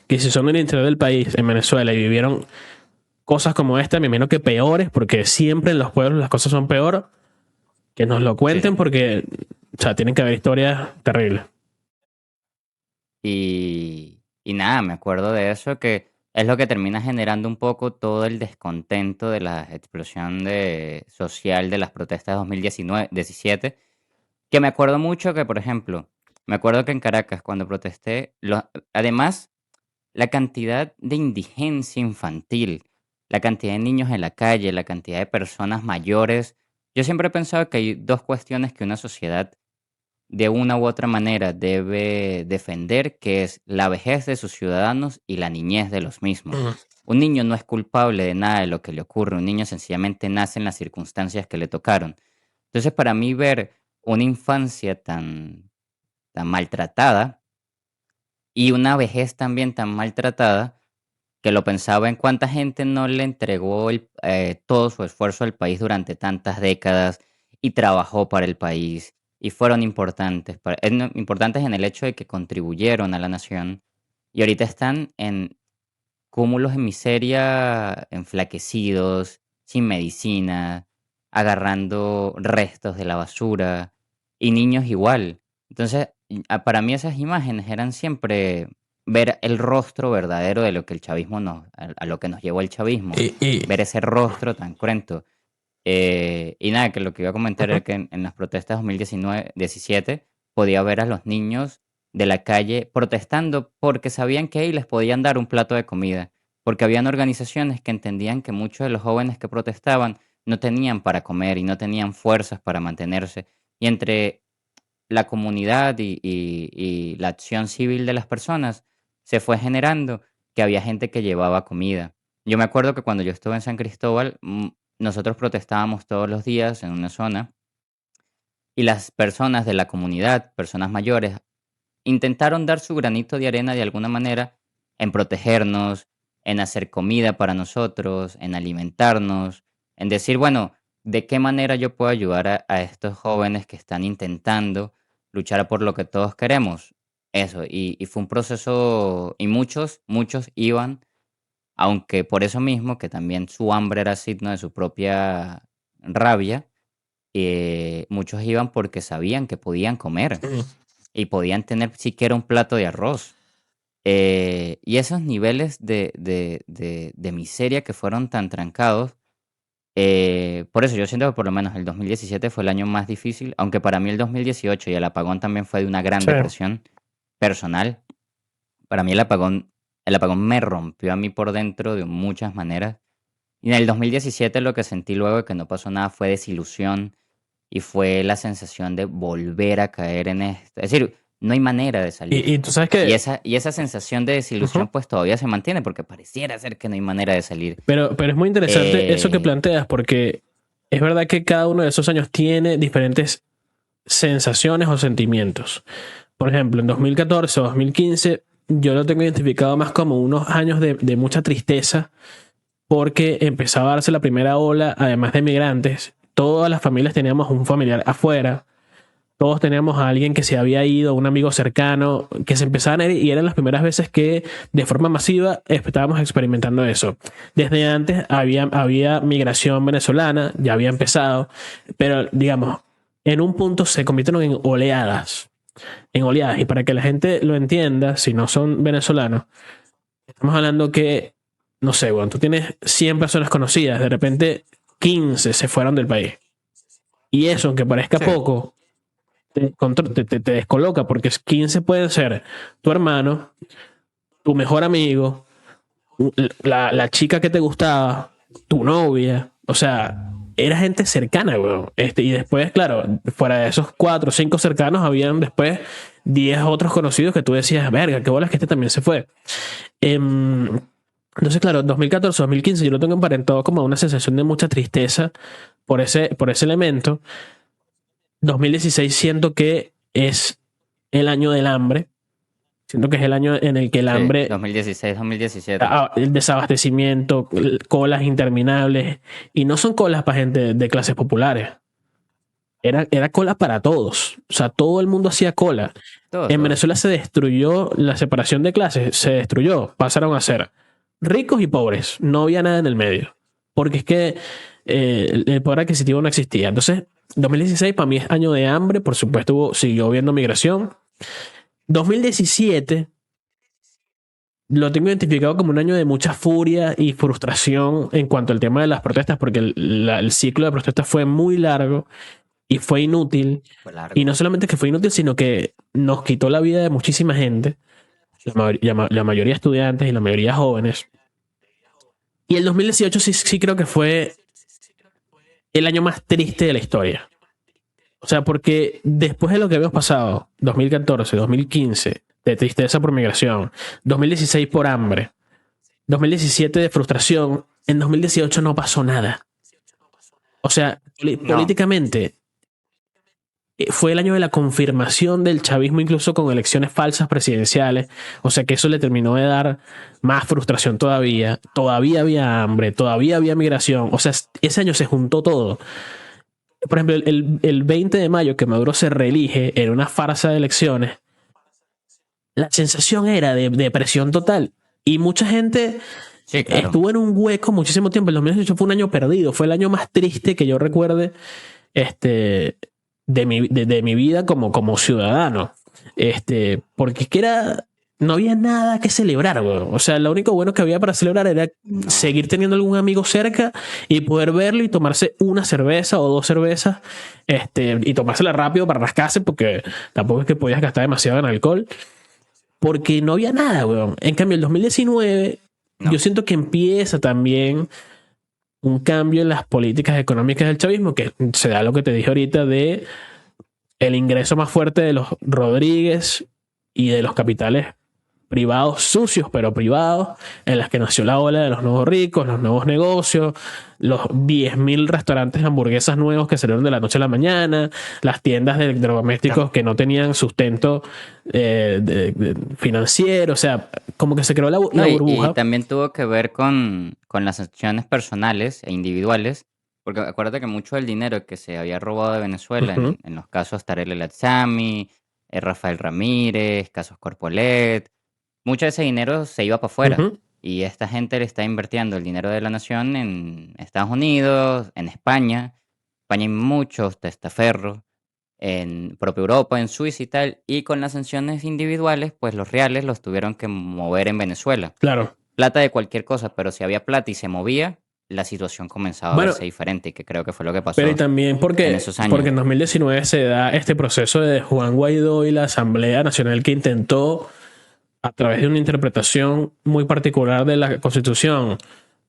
que si son en el interior del país, en Venezuela, y vivieron cosas como esta, me imagino que peores, porque siempre en los pueblos las cosas son peor, que nos lo cuenten Sí. porque, o sea, tienen que haber historias terribles. Y nada, me acuerdo de eso, que es lo que termina generando un poco todo el descontento de la explosión social de las protestas de 2017. Que me acuerdo mucho que, por ejemplo, me acuerdo que en Caracas, cuando protesté, además, la cantidad de indigencia infantil, la cantidad de niños en la calle, la cantidad de personas mayores. Yo siempre he pensado que hay dos cuestiones que una sociedad de una u otra manera debe defender, que es la vejez de sus ciudadanos y la niñez de los mismos. Ujú. Un niño no es culpable de nada de lo que le ocurre, un niño sencillamente nace en las circunstancias que le tocaron. Entonces, para mí ver una infancia tan maltratada y una vejez también tan maltratada, que lo pensaba en cuánta gente no le entregó todo su esfuerzo al país durante tantas décadas y trabajó para el país y fueron importantes, importantes en el hecho de que contribuyeron a la nación y ahorita están en cúmulos de miseria, enflaquecidos, sin medicina, agarrando restos de la basura y niños igual. Entonces, para mí esas imágenes eran siempre ver el rostro verdadero de lo que el chavismo a lo que nos llevó el chavismo, ver ese rostro tan cruento. Y nada, que lo que iba a comentar Ujú. era que en las protestas 2017 podía ver a los niños de la calle protestando porque sabían que ahí les podían dar un plato de comida, porque habían organizaciones que entendían que muchos de los jóvenes que protestaban no tenían para comer y no tenían fuerzas para mantenerse. Y entre la comunidad y la acción civil de las personas se fue generando que había gente que llevaba comida. Yo me acuerdo que cuando yo estuve en San Cristóbal, nosotros protestábamos todos los días en una zona Y las personas de la comunidad, personas mayores, intentaron dar su granito de arena de alguna manera en protegernos, en hacer comida para nosotros, en alimentarnos, en decir, bueno, ¿de qué manera yo puedo ayudar a estos jóvenes que están intentando luchar por lo que todos queremos? Eso, y fue un proceso, y muchos iban, aunque por eso mismo, que también su hambre era signo de su propia rabia, muchos iban porque sabían que podían comer Mm. y podían tener siquiera un plato de arroz. Y esos niveles de miseria que fueron tan trancados, por eso yo siento que por lo menos el 2017 fue el año más difícil, aunque para mí el 2018 y el apagón también fue de una gran Sí. depresión personal. Para mí el apagón me rompió a mí por dentro de muchas maneras. Y en el 2017 lo que sentí luego de que no pasó nada fue desilusión y fue la sensación de volver a caer en esto. Es decir, no hay manera de salir. Y tú sabes Y que, esa sensación de desilusión Ujú. pues todavía se mantiene porque pareciera ser que no hay manera de salir. pero es muy interesante eso que Eh, planteas, porque es verdad que cada uno de esos años tiene diferentes sensaciones o sentimientos. Por ejemplo, en 2014 o 2015, yo lo tengo identificado más como unos años de mucha tristeza, porque empezaba a darse la primera ola, además de migrantes. Todas las familias teníamos un familiar afuera. Todos teníamos a alguien que se había ido, un amigo cercano, que se empezaban a ir, y eran las primeras veces que de forma masiva estábamos experimentando eso. Desde antes había migración venezolana, ya había empezado, pero digamos, en un punto se convirtieron en oleadas. En oleadas. Y para que la gente lo entienda, si no son venezolanos, estamos hablando que, no sé, bueno, tú tienes 100 personas conocidas, de repente 15 se fueron del país. Y eso, aunque parezca sí, poco, te descoloca, porque 15 pueden ser tu hermano, tu mejor amigo, la chica que te gustaba, tu novia. O sea, era gente cercana, weón. Y después, claro, fuera de esos 4 o 5 cercanos, habían después 10 otros conocidos que tú decías, verga, qué bolas que este también se fue. Em, entonces, claro, 2014, 2015 yo lo tengo emparentado como una sensación de mucha tristeza por ese elemento. 2016 siento que es el año del hambre. Siento que es el año en el que el sí, hambre, 2016, 2017. el desabastecimiento, colas interminables. Y no son colas para gente de clases populares. Era cola para todos. O sea, todo el mundo hacía cola. Todo, En todo. Venezuela se destruyó la separación de clases, se destruyó. Pasaron a ser ricos y pobres. No había nada en el medio. Porque es que el poder adquisitivo no existía. Entonces, 2016 para mí es año de hambre. Por supuesto, siguió habiendo migración. 2017 lo tengo identificado como un año de mucha furia y frustración en cuanto al tema de las protestas, porque el ciclo de protestas fue muy largo y fue inútil. Fue largo. Y no solamente que fue inútil, sino que nos quitó la vida de muchísima gente, la mayoría estudiantes y la mayoría jóvenes. Y el 2018 sí creo que fue el año más triste de la historia. O sea, porque después de lo que habíamos pasado, 2014, 2015, de tristeza por migración, 2016 por hambre, 2017 de frustración, en 2018 no pasó nada. O sea, No. políticamente fue el año de la confirmación del chavismo, incluso con elecciones falsas presidenciales. O sea que eso le terminó de dar más frustración todavía. Todavía había hambre, todavía había migración. O sea, ese año se juntó todo. Por ejemplo, el 20 de mayo, que Maduro se reelige en una farsa de elecciones, la sensación era de depresión total. Y mucha gente Sí, claro. estuvo en un hueco muchísimo tiempo. El 2018 fue un año perdido. Fue el año más triste que yo recuerde de mi vida como ciudadano. Porque es que no había nada que celebrar, weón. O sea, lo único bueno que había para celebrar era No. seguir teniendo algún amigo cerca y poder verlo y tomarse una cerveza o 2 cervezas, y tomársela rápido para rascarse, porque tampoco es que podías gastar demasiado en alcohol, porque no había nada, weón. En cambio, el 2019, No. yo siento que empieza también un cambio en las políticas económicas del chavismo, que se da lo que te dije ahorita de el ingreso más fuerte de los Rodríguez y de los capitales privados sucios, pero privados, en las que nació la ola de los nuevos ricos, los nuevos negocios, los 10.000 restaurantes de hamburguesas nuevos que salieron de la noche a la mañana, las tiendas de electrodomésticos que no tenían sustento financiero, o sea, como que se creó la No, y burbuja. también tuvo que ver con las acciones personales e individuales, porque acuérdate que mucho del dinero que se había robado de Venezuela, Ujú, en los casos Tarek El Atzami, Rafael Ramírez, casos Corpolet, mucho de ese dinero se iba para afuera. ujú. Y esta gente le está invirtiendo el dinero de la nación en Estados Unidos, en España. España hay muchos testaferros, en propia Europa, en Suiza y tal. Y con las sanciones individuales, pues los reales los tuvieron que mover en Venezuela. Claro. Plata de cualquier cosa, pero si había plata y se movía, la situación comenzaba a Bueno, verse diferente, y que creo que fue lo que pero y pasó también en porque, esos porque años. en 2019 se da este proceso de Juan Guaidó y la Asamblea Nacional que intentó, a través de una interpretación muy particular de la Constitución,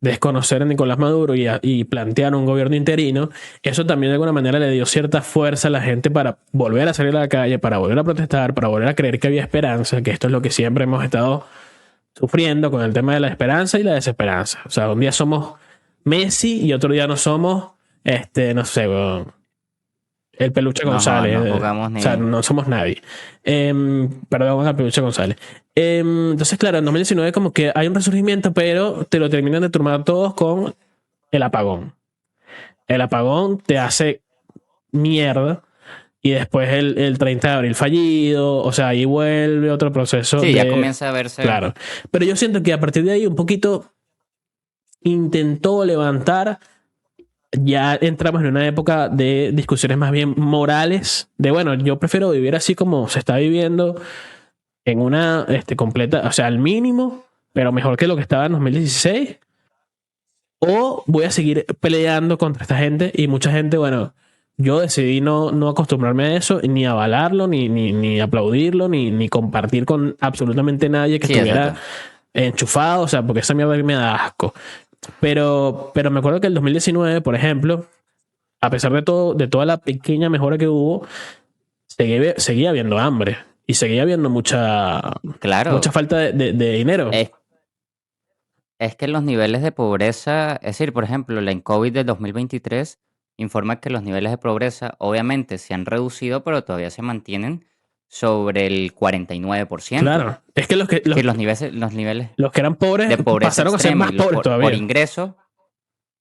desconocer a Nicolás Maduro y plantear un gobierno interino. Eso también de alguna manera le dio cierta fuerza a la gente para volver a salir a la calle, para volver a protestar, para volver a creer que había esperanza, que esto es lo que siempre hemos estado sufriendo con el tema de la esperanza y la desesperanza. O sea, un día somos Messi y otro día no somos, no sé, weón, el Peluche No González. jugamos O sea, ni... no somos nadie. Perdón, el Peluche González. Entonces, claro, en 2019 como que hay un resurgimiento, pero te lo terminan de turmar todos con el apagón. El apagón te hace mierda y después el 30 de abril fallido, o sea, ahí vuelve otro proceso Sí, ya de... comienza a verse... Claro. Pero yo siento que a partir de ahí un poquito intentó levantar. Ya entramos en una época de discusiones más bien morales, de bueno, yo prefiero vivir así como se está viviendo, en una completa, o sea, al mínimo, pero mejor que lo que estaba en 2016, o voy a seguir peleando contra esta gente y mucha gente, bueno, yo decidí no acostumbrarme a eso, ni avalarlo, ni aplaudirlo, ni compartir con absolutamente nadie que Sí, estuviera exacto. enchufado, o sea, porque esa mierda a mí me da asco. Pero me acuerdo que el 2019, por ejemplo, a pesar de todo, de toda la pequeña mejora que hubo, seguía habiendo hambre y seguía habiendo mucha Claro, falta de dinero. es, es que los niveles de pobreza, es decir, por ejemplo, la COVID del 2023 informa que los niveles de pobreza obviamente se han reducido, pero todavía se mantienen sobre el 49%. Claro, es que Es decir, los niveles los que eran pobres de pobreza pasaron a ser extrema más y los pobres por todavía. ingreso,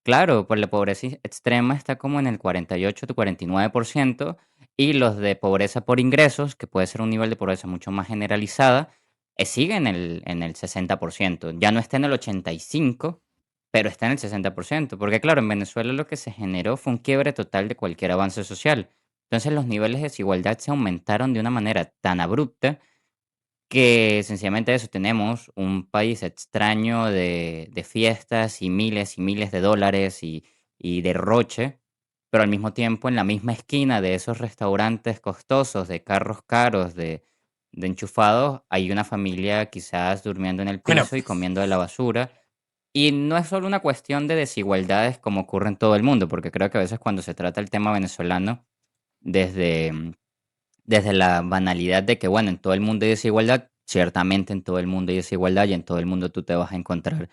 claro, por la pobreza extrema está como en el 48 o 49%, y los de pobreza por ingresos, que puede ser un nivel de pobreza mucho más generalizada, sigue en el 60%. Ya no está en el 85%, pero está en el 60%, porque claro, en Venezuela lo que se generó fue un quiebre total de cualquier avance social. Entonces los niveles de desigualdad se aumentaron de una manera tan abrupta que sencillamente eso, tenemos un país extraño de fiestas y miles de dólares y derroche, pero al mismo tiempo en la misma esquina de esos restaurantes costosos, de carros caros, de enchufados, hay una familia quizás durmiendo en el Bueno, piso y comiendo de la basura. Y no es solo una cuestión de desigualdades como ocurre en todo el mundo, porque creo que a veces cuando se trata el tema venezolano, desde desde la banalidad de que, bueno, en todo el mundo hay desigualdad, ciertamente en todo el mundo hay desigualdad y en todo el mundo tú te vas a encontrar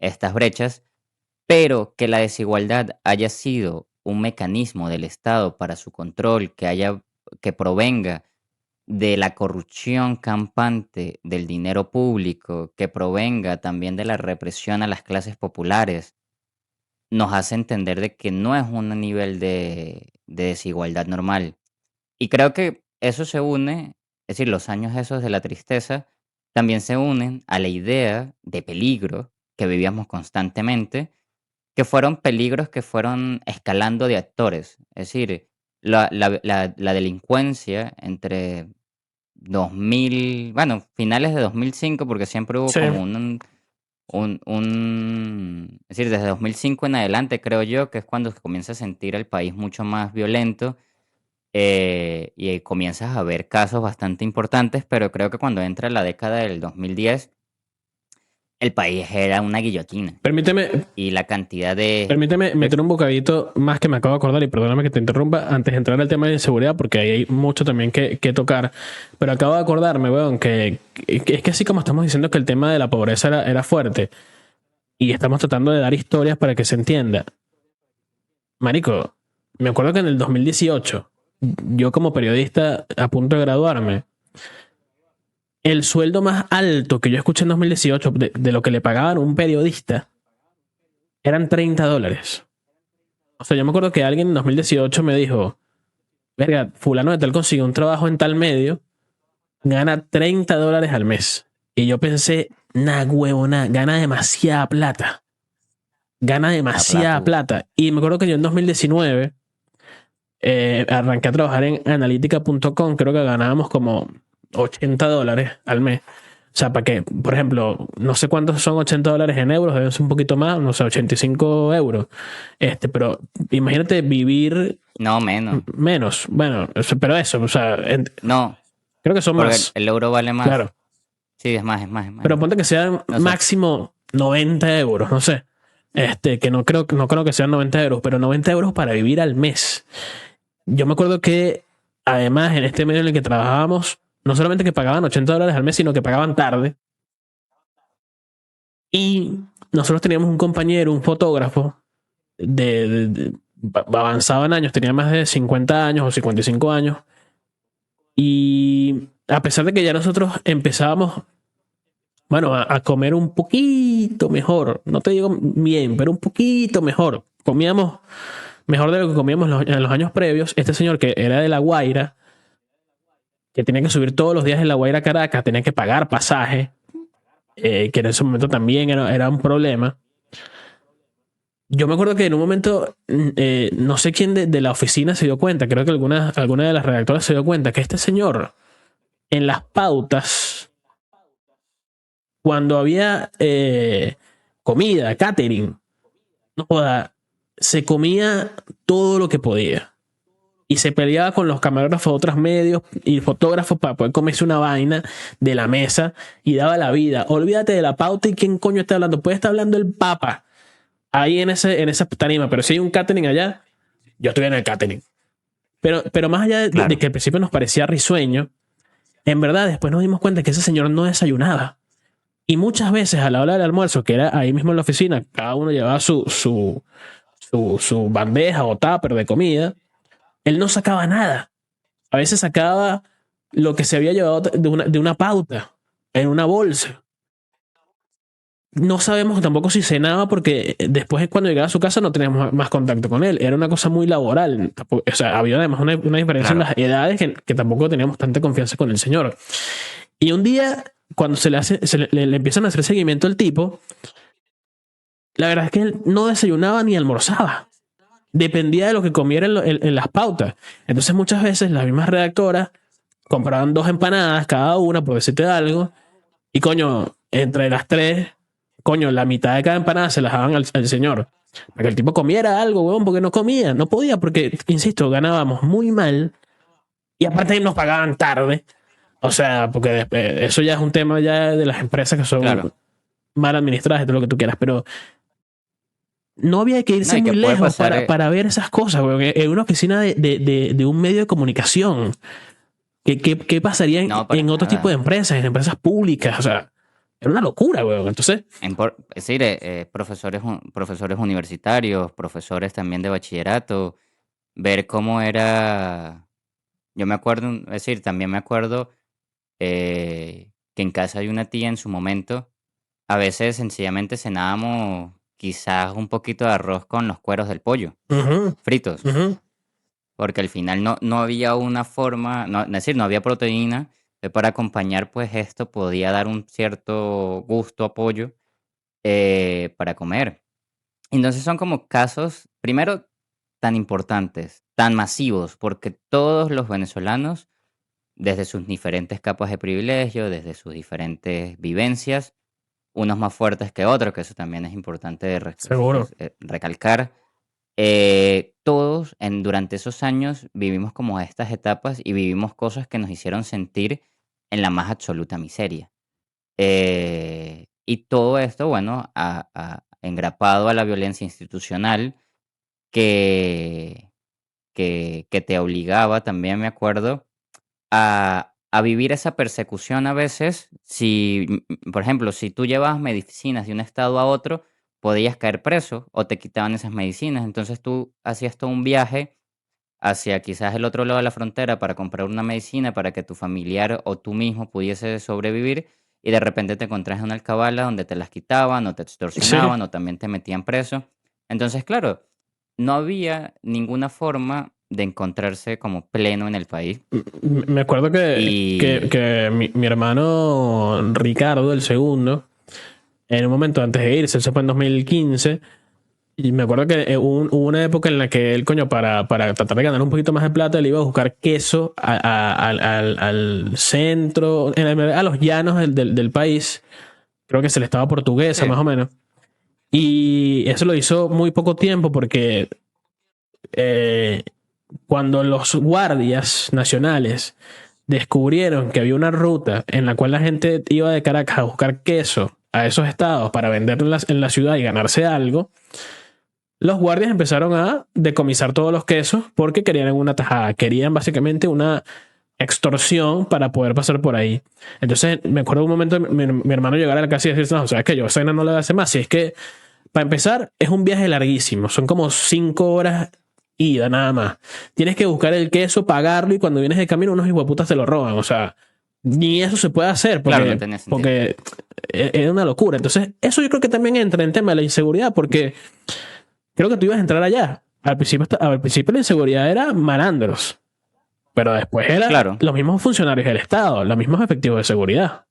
estas brechas, pero que la desigualdad haya sido un mecanismo del Estado para su control, que provenga de la corrupción campante del dinero público, que provenga también de la represión a las clases populares, nos hace entender de que no es un nivel de desigualdad normal. Y creo que eso se une, es decir, los años esos de la tristeza también se unen a la idea de peligro que vivíamos constantemente, que fueron peligros que fueron escalando de actores. Es decir, la delincuencia entre 2000, bueno, finales de 2005, porque siempre hubo sí. como es decir, desde 2005 en adelante, creo yo, que es cuando se comienza a sentir el país mucho más violento, y comienzas a ver casos bastante importantes, pero creo que cuando entra la década del 2010, el país era una guillotina. Permíteme, Y la cantidad de... permíteme meter un bocadito más que me acabo de acordar y perdóname que te interrumpa antes de entrar al tema de inseguridad porque ahí hay mucho también que tocar. Pero acabo de acordarme, weón, que es que así como estamos diciendo que el tema de la pobreza era fuerte y estamos tratando de dar historias para que se entienda. Marico, me acuerdo que en el 2018, yo como periodista a punto de graduarme, el sueldo más alto que yo escuché en 2018 de lo que le pagaban a un periodista eran $30. O sea, yo me acuerdo que alguien en 2018 me dijo, verga, fulano de tal consiguió un trabajo en tal medio, gana $30 al mes. Y yo pensé, nah, huevona, gana demasiada plata. Gana demasiada plata. Y me acuerdo que yo en 2019 arranqué a trabajar en analítica.com, creo que ganábamos como $80 al mes. O sea, para que, por ejemplo, no sé cuántos son $80 en euros, debe ser un poquito más, no sé, 85 euros. Pero imagínate vivir No, menos. menos. Bueno, pero eso, o sea, No, creo que son porque más. el euro vale más. Claro. Sí, es más, es más, es más. Pero ponte que sean No sé. máximo 90 euros, no sé. Que no creo que sean 90 euros, pero 90 euros para vivir al mes. Yo me acuerdo que además en este medio en el que trabajábamos, no solamente que pagaban $80 al mes, sino que pagaban tarde. Y nosotros teníamos un compañero, un fotógrafo, avanzado en años, tenía más de 50 años o 55 años. Y a pesar de que ya nosotros empezábamos, bueno, a comer un poquito mejor, no te digo bien, pero un poquito mejor. Comíamos mejor de lo que comíamos en los años previos. Este señor que era de La Guaira, que tenía que subir todos los días de La Guaira a Caracas, tenía que pagar pasaje, que en ese momento también era un problema. Yo me acuerdo que en un momento, no sé quién de la oficina se dio cuenta, creo que alguna de las redactoras se dio cuenta que este señor, en las pautas, cuando había comida, catering, no joda, se comía todo lo que podía. Y se peleaba con los camarógrafos de otros medios y fotógrafos para poder comerse una vaina de la mesa y daba la vida. Olvídate de la pauta y quién coño está hablando. Puede estar hablando el Papa ahí en esa tarima, pero si hay un catering allá, yo estoy en el catering. Pero más allá de que al principio nos parecía risueño, en verdad después nos dimos cuenta que ese señor no desayunaba. Y muchas veces a la hora del almuerzo, que era ahí mismo en la oficina, cada uno llevaba su bandeja o tupper de comida, él no sacaba nada. A veces sacaba lo que se había llevado de una pauta en una bolsa. No sabemos tampoco si cenaba porque después cuando llegaba a su casa no teníamos más contacto con él. Era una cosa muy laboral. O sea, había además una diferencia en las edades que tampoco teníamos tanta confianza con el señor. Y un día, cuando le empiezan a hacer seguimiento al tipo, la verdad es que él no desayunaba ni almorzaba. Dependía de lo que comiera en las pautas. Entonces muchas veces las mismas redactoras compraban 2 empanadas cada una, por decirte algo, y coño, entre las 3, coño, la mitad de cada empanada se las daban al señor. Para que el tipo comiera algo, huevón, porque no comía, no podía, porque, insisto, ganábamos muy mal y aparte nos pagaban tarde. O sea, porque eso ya es un tema ya de las empresas que son mal administradas y todo lo que tú quieras, pero no había que irse muy lejos para ver esas cosas, weón. En una oficina de un medio de comunicación. ¿Qué pasaría en otro tipo de empresas, en empresas públicas? O sea, era una locura, weón. Entonces, es decir, profesores universitarios, profesores también de bachillerato, ver cómo era. Yo me acuerdo, es decir, también me acuerdo que en casa de una tía en su momento, a veces sencillamente cenábamos quizás un poquito de arroz con los cueros del pollo, fritos. Porque al final no había una forma, es decir, no había proteína. Para acompañar, pues esto podía dar un cierto gusto a pollo para comer. Entonces son como casos, primero, tan importantes, tan masivos, porque todos los venezolanos, desde sus diferentes capas de privilegio, desde sus diferentes vivencias, unos más fuertes que otros, que eso también es importante de seguro. recalcar. Todos durante esos años vivimos como estas etapas y vivimos cosas que nos hicieron sentir en la más absoluta miseria. Y todo esto, bueno, engrapado a la violencia institucional que, que te obligaba también, me acuerdo, a vivir esa persecución a veces. Si, por ejemplo, si tú llevabas medicinas de un estado a otro, podías caer preso o te quitaban esas medicinas. Entonces tú hacías todo un viaje hacia quizás el otro lado de la frontera para comprar una medicina para que tu familiar o tú mismo pudiese sobrevivir y de repente te encontrás en una alcabala donde te las quitaban o te Sí. extorsionaban o también te metían preso. Entonces, claro, no había ninguna forma de encontrarse como pleno en el país. Me acuerdo Y que mi hermano Ricardo, el segundo, en un momento antes de irse, él se fue en 2015. Y me acuerdo que hubo una época en la que él, coño, para tratar de ganar un poquito más de plata, él iba a buscar queso al centro, a los llanos del país. Creo que es el estado portuguesa, más sí, o menos. Y eso lo hizo muy poco tiempo porque eh, cuando los guardias nacionales descubrieron que había una ruta en la cual la gente iba de Caracas a buscar queso a esos estados para venderlo en la ciudad y ganarse algo, los guardias empezaron a decomisar todos los quesos porque querían una tajada. Querían básicamente una extorsión para poder pasar por ahí. Entonces, me acuerdo un momento mi hermano llegar a la casa y decir, no, sabes que yo esa vaina no la hace más. Si es que, para empezar, es un viaje larguísimo. Son como 5 horas ida nada más. Tienes que buscar el queso, pagarlo y cuando vienes de camino unos hijueputas te lo roban. O sea, ni eso se puede hacer claro, no tenía sentido. porque es una locura. Entonces, eso yo creo que también entra en tema de la inseguridad porque creo que tú ibas a entrar allá. Al principio la inseguridad era malandros, pero después era Claro, los mismos funcionarios del Estado, los mismos efectivos de seguridad.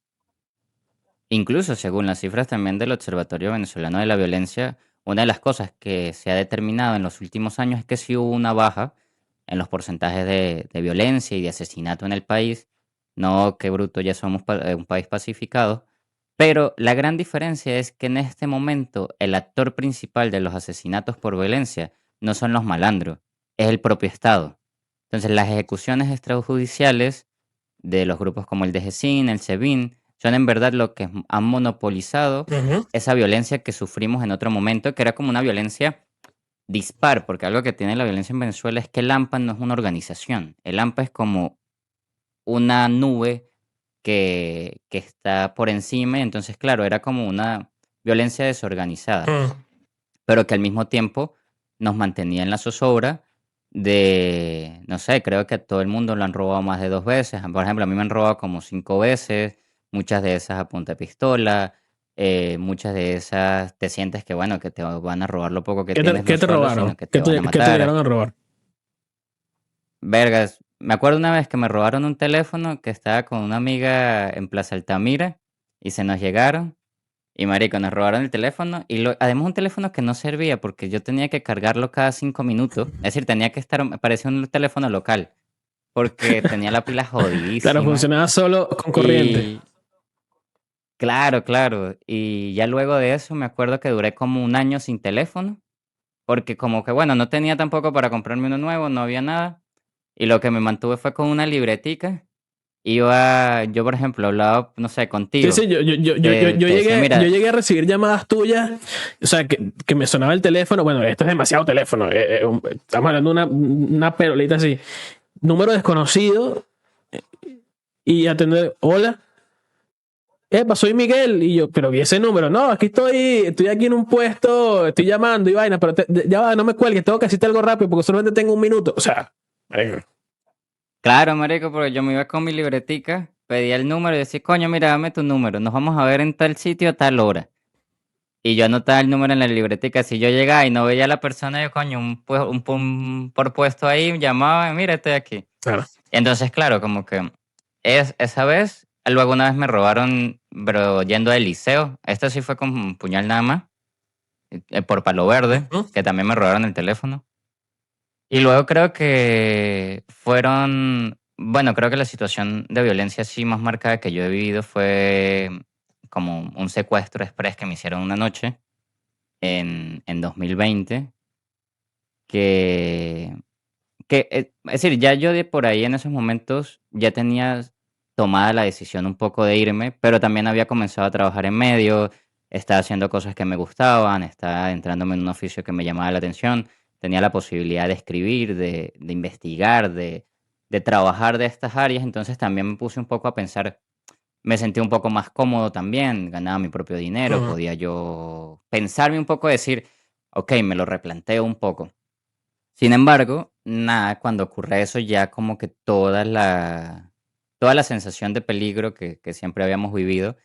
incluso según las cifras también del Observatorio Venezolano de la Violencia, una de las cosas que se ha determinado en los últimos años es que sí hubo una baja en los porcentajes de violencia y de asesinato en el país. No, qué bruto, ya somos un país pacificado. Pero la gran diferencia es que en este momento el actor principal de los asesinatos por violencia no son los malandros, es el propio Estado. Entonces las ejecuciones extrajudiciales de los grupos como el DGCIN, el SEBIN, son en verdad lo que han monopolizado Ujú. esa violencia que sufrimos en otro momento, que era como una violencia dispar, porque algo que tiene la violencia en Venezuela es que el AMPA no es una organización. El AMPA es como una nube que está por encima y entonces, claro, era como una violencia desorganizada, Mm. pero que al mismo tiempo nos mantenía en la zozobra de, no sé, creo que a todo el mundo lo han robado más de 2 veces. Por ejemplo, a mí me han robado como 5 veces, muchas de esas a punta de pistola, muchas de esas te sientes que, bueno, que te van a robar lo poco que tienes, no Qué te solo, robaron? sino que te van a Qué te llegaron matar. a robar? Vergas, me acuerdo una vez que me robaron un teléfono que estaba con una amiga en Plaza Altamira y se nos llegaron. Y marico, nos robaron el teléfono y además un teléfono que no servía porque yo tenía que cargarlo cada 5 minutos. Es decir, tenía que estar, me parecía un teléfono local porque tenía la pila Claro, jodidísima. funcionaba solo con corriente. Y claro, claro. Y ya luego de eso me acuerdo que duré como un año sin teléfono porque como que bueno, no tenía tampoco para comprarme uno nuevo, no había nada. Y lo que me mantuve fue con una libretica. Yo por ejemplo hablaba, no sé, Sí, sí, contigo. Te decía, yo mira, llegué a recibir llamadas tuyas, o sea, que me sonaba el teléfono. Bueno, esto es demasiado teléfono. Estamos hablando de una perolita así. Número desconocido y atender, hola. Soy Miguel. Y yo, pero vi ese número. No, aquí estoy aquí en un puesto, estoy llamando y vaina, pero ya va, no me cuelgues, tengo que decirte algo rápido porque solamente tengo un minuto. O sea, marico. claro, marico, porque yo me iba con mi libretica, pedía el número y decía, coño, mira, dame tu número, nos vamos a ver en tal sitio a tal hora. Y yo anotaba el número en la libretica. Si yo llegaba y no veía a la persona, yo, coño, un por puesto ahí, llamaba, mira, estoy aquí. Claro. Entonces, claro, como que esa vez, luego una vez me robaron, pero yendo al liceo. Esto sí fue con un puñal nada más, por Palo Verde, Ujú. que también me robaron el teléfono. Y luego creo que bueno, creo que la situación de violencia así más marcada que yo he vivido fue como un secuestro express que me hicieron una noche en 2020, que, es decir, ya yo de por ahí en esos momentos ya tenía tomada la decisión un poco de irme, pero también había comenzado a trabajar en medio, estaba haciendo cosas que me gustaban, estaba entrándome en un oficio que me llamaba la atención, tenía la posibilidad de escribir, de investigar, de trabajar de estas áreas, entonces también me puse un poco a pensar, me sentí un poco más cómodo también, ganaba mi propio dinero, Ujú. podía yo pensarme un poco, decir, ok, me lo replanteo un poco. Sin embargo, nada, cuando ocurre eso ya como que toda la sensación de peligro que siempre habíamos vivido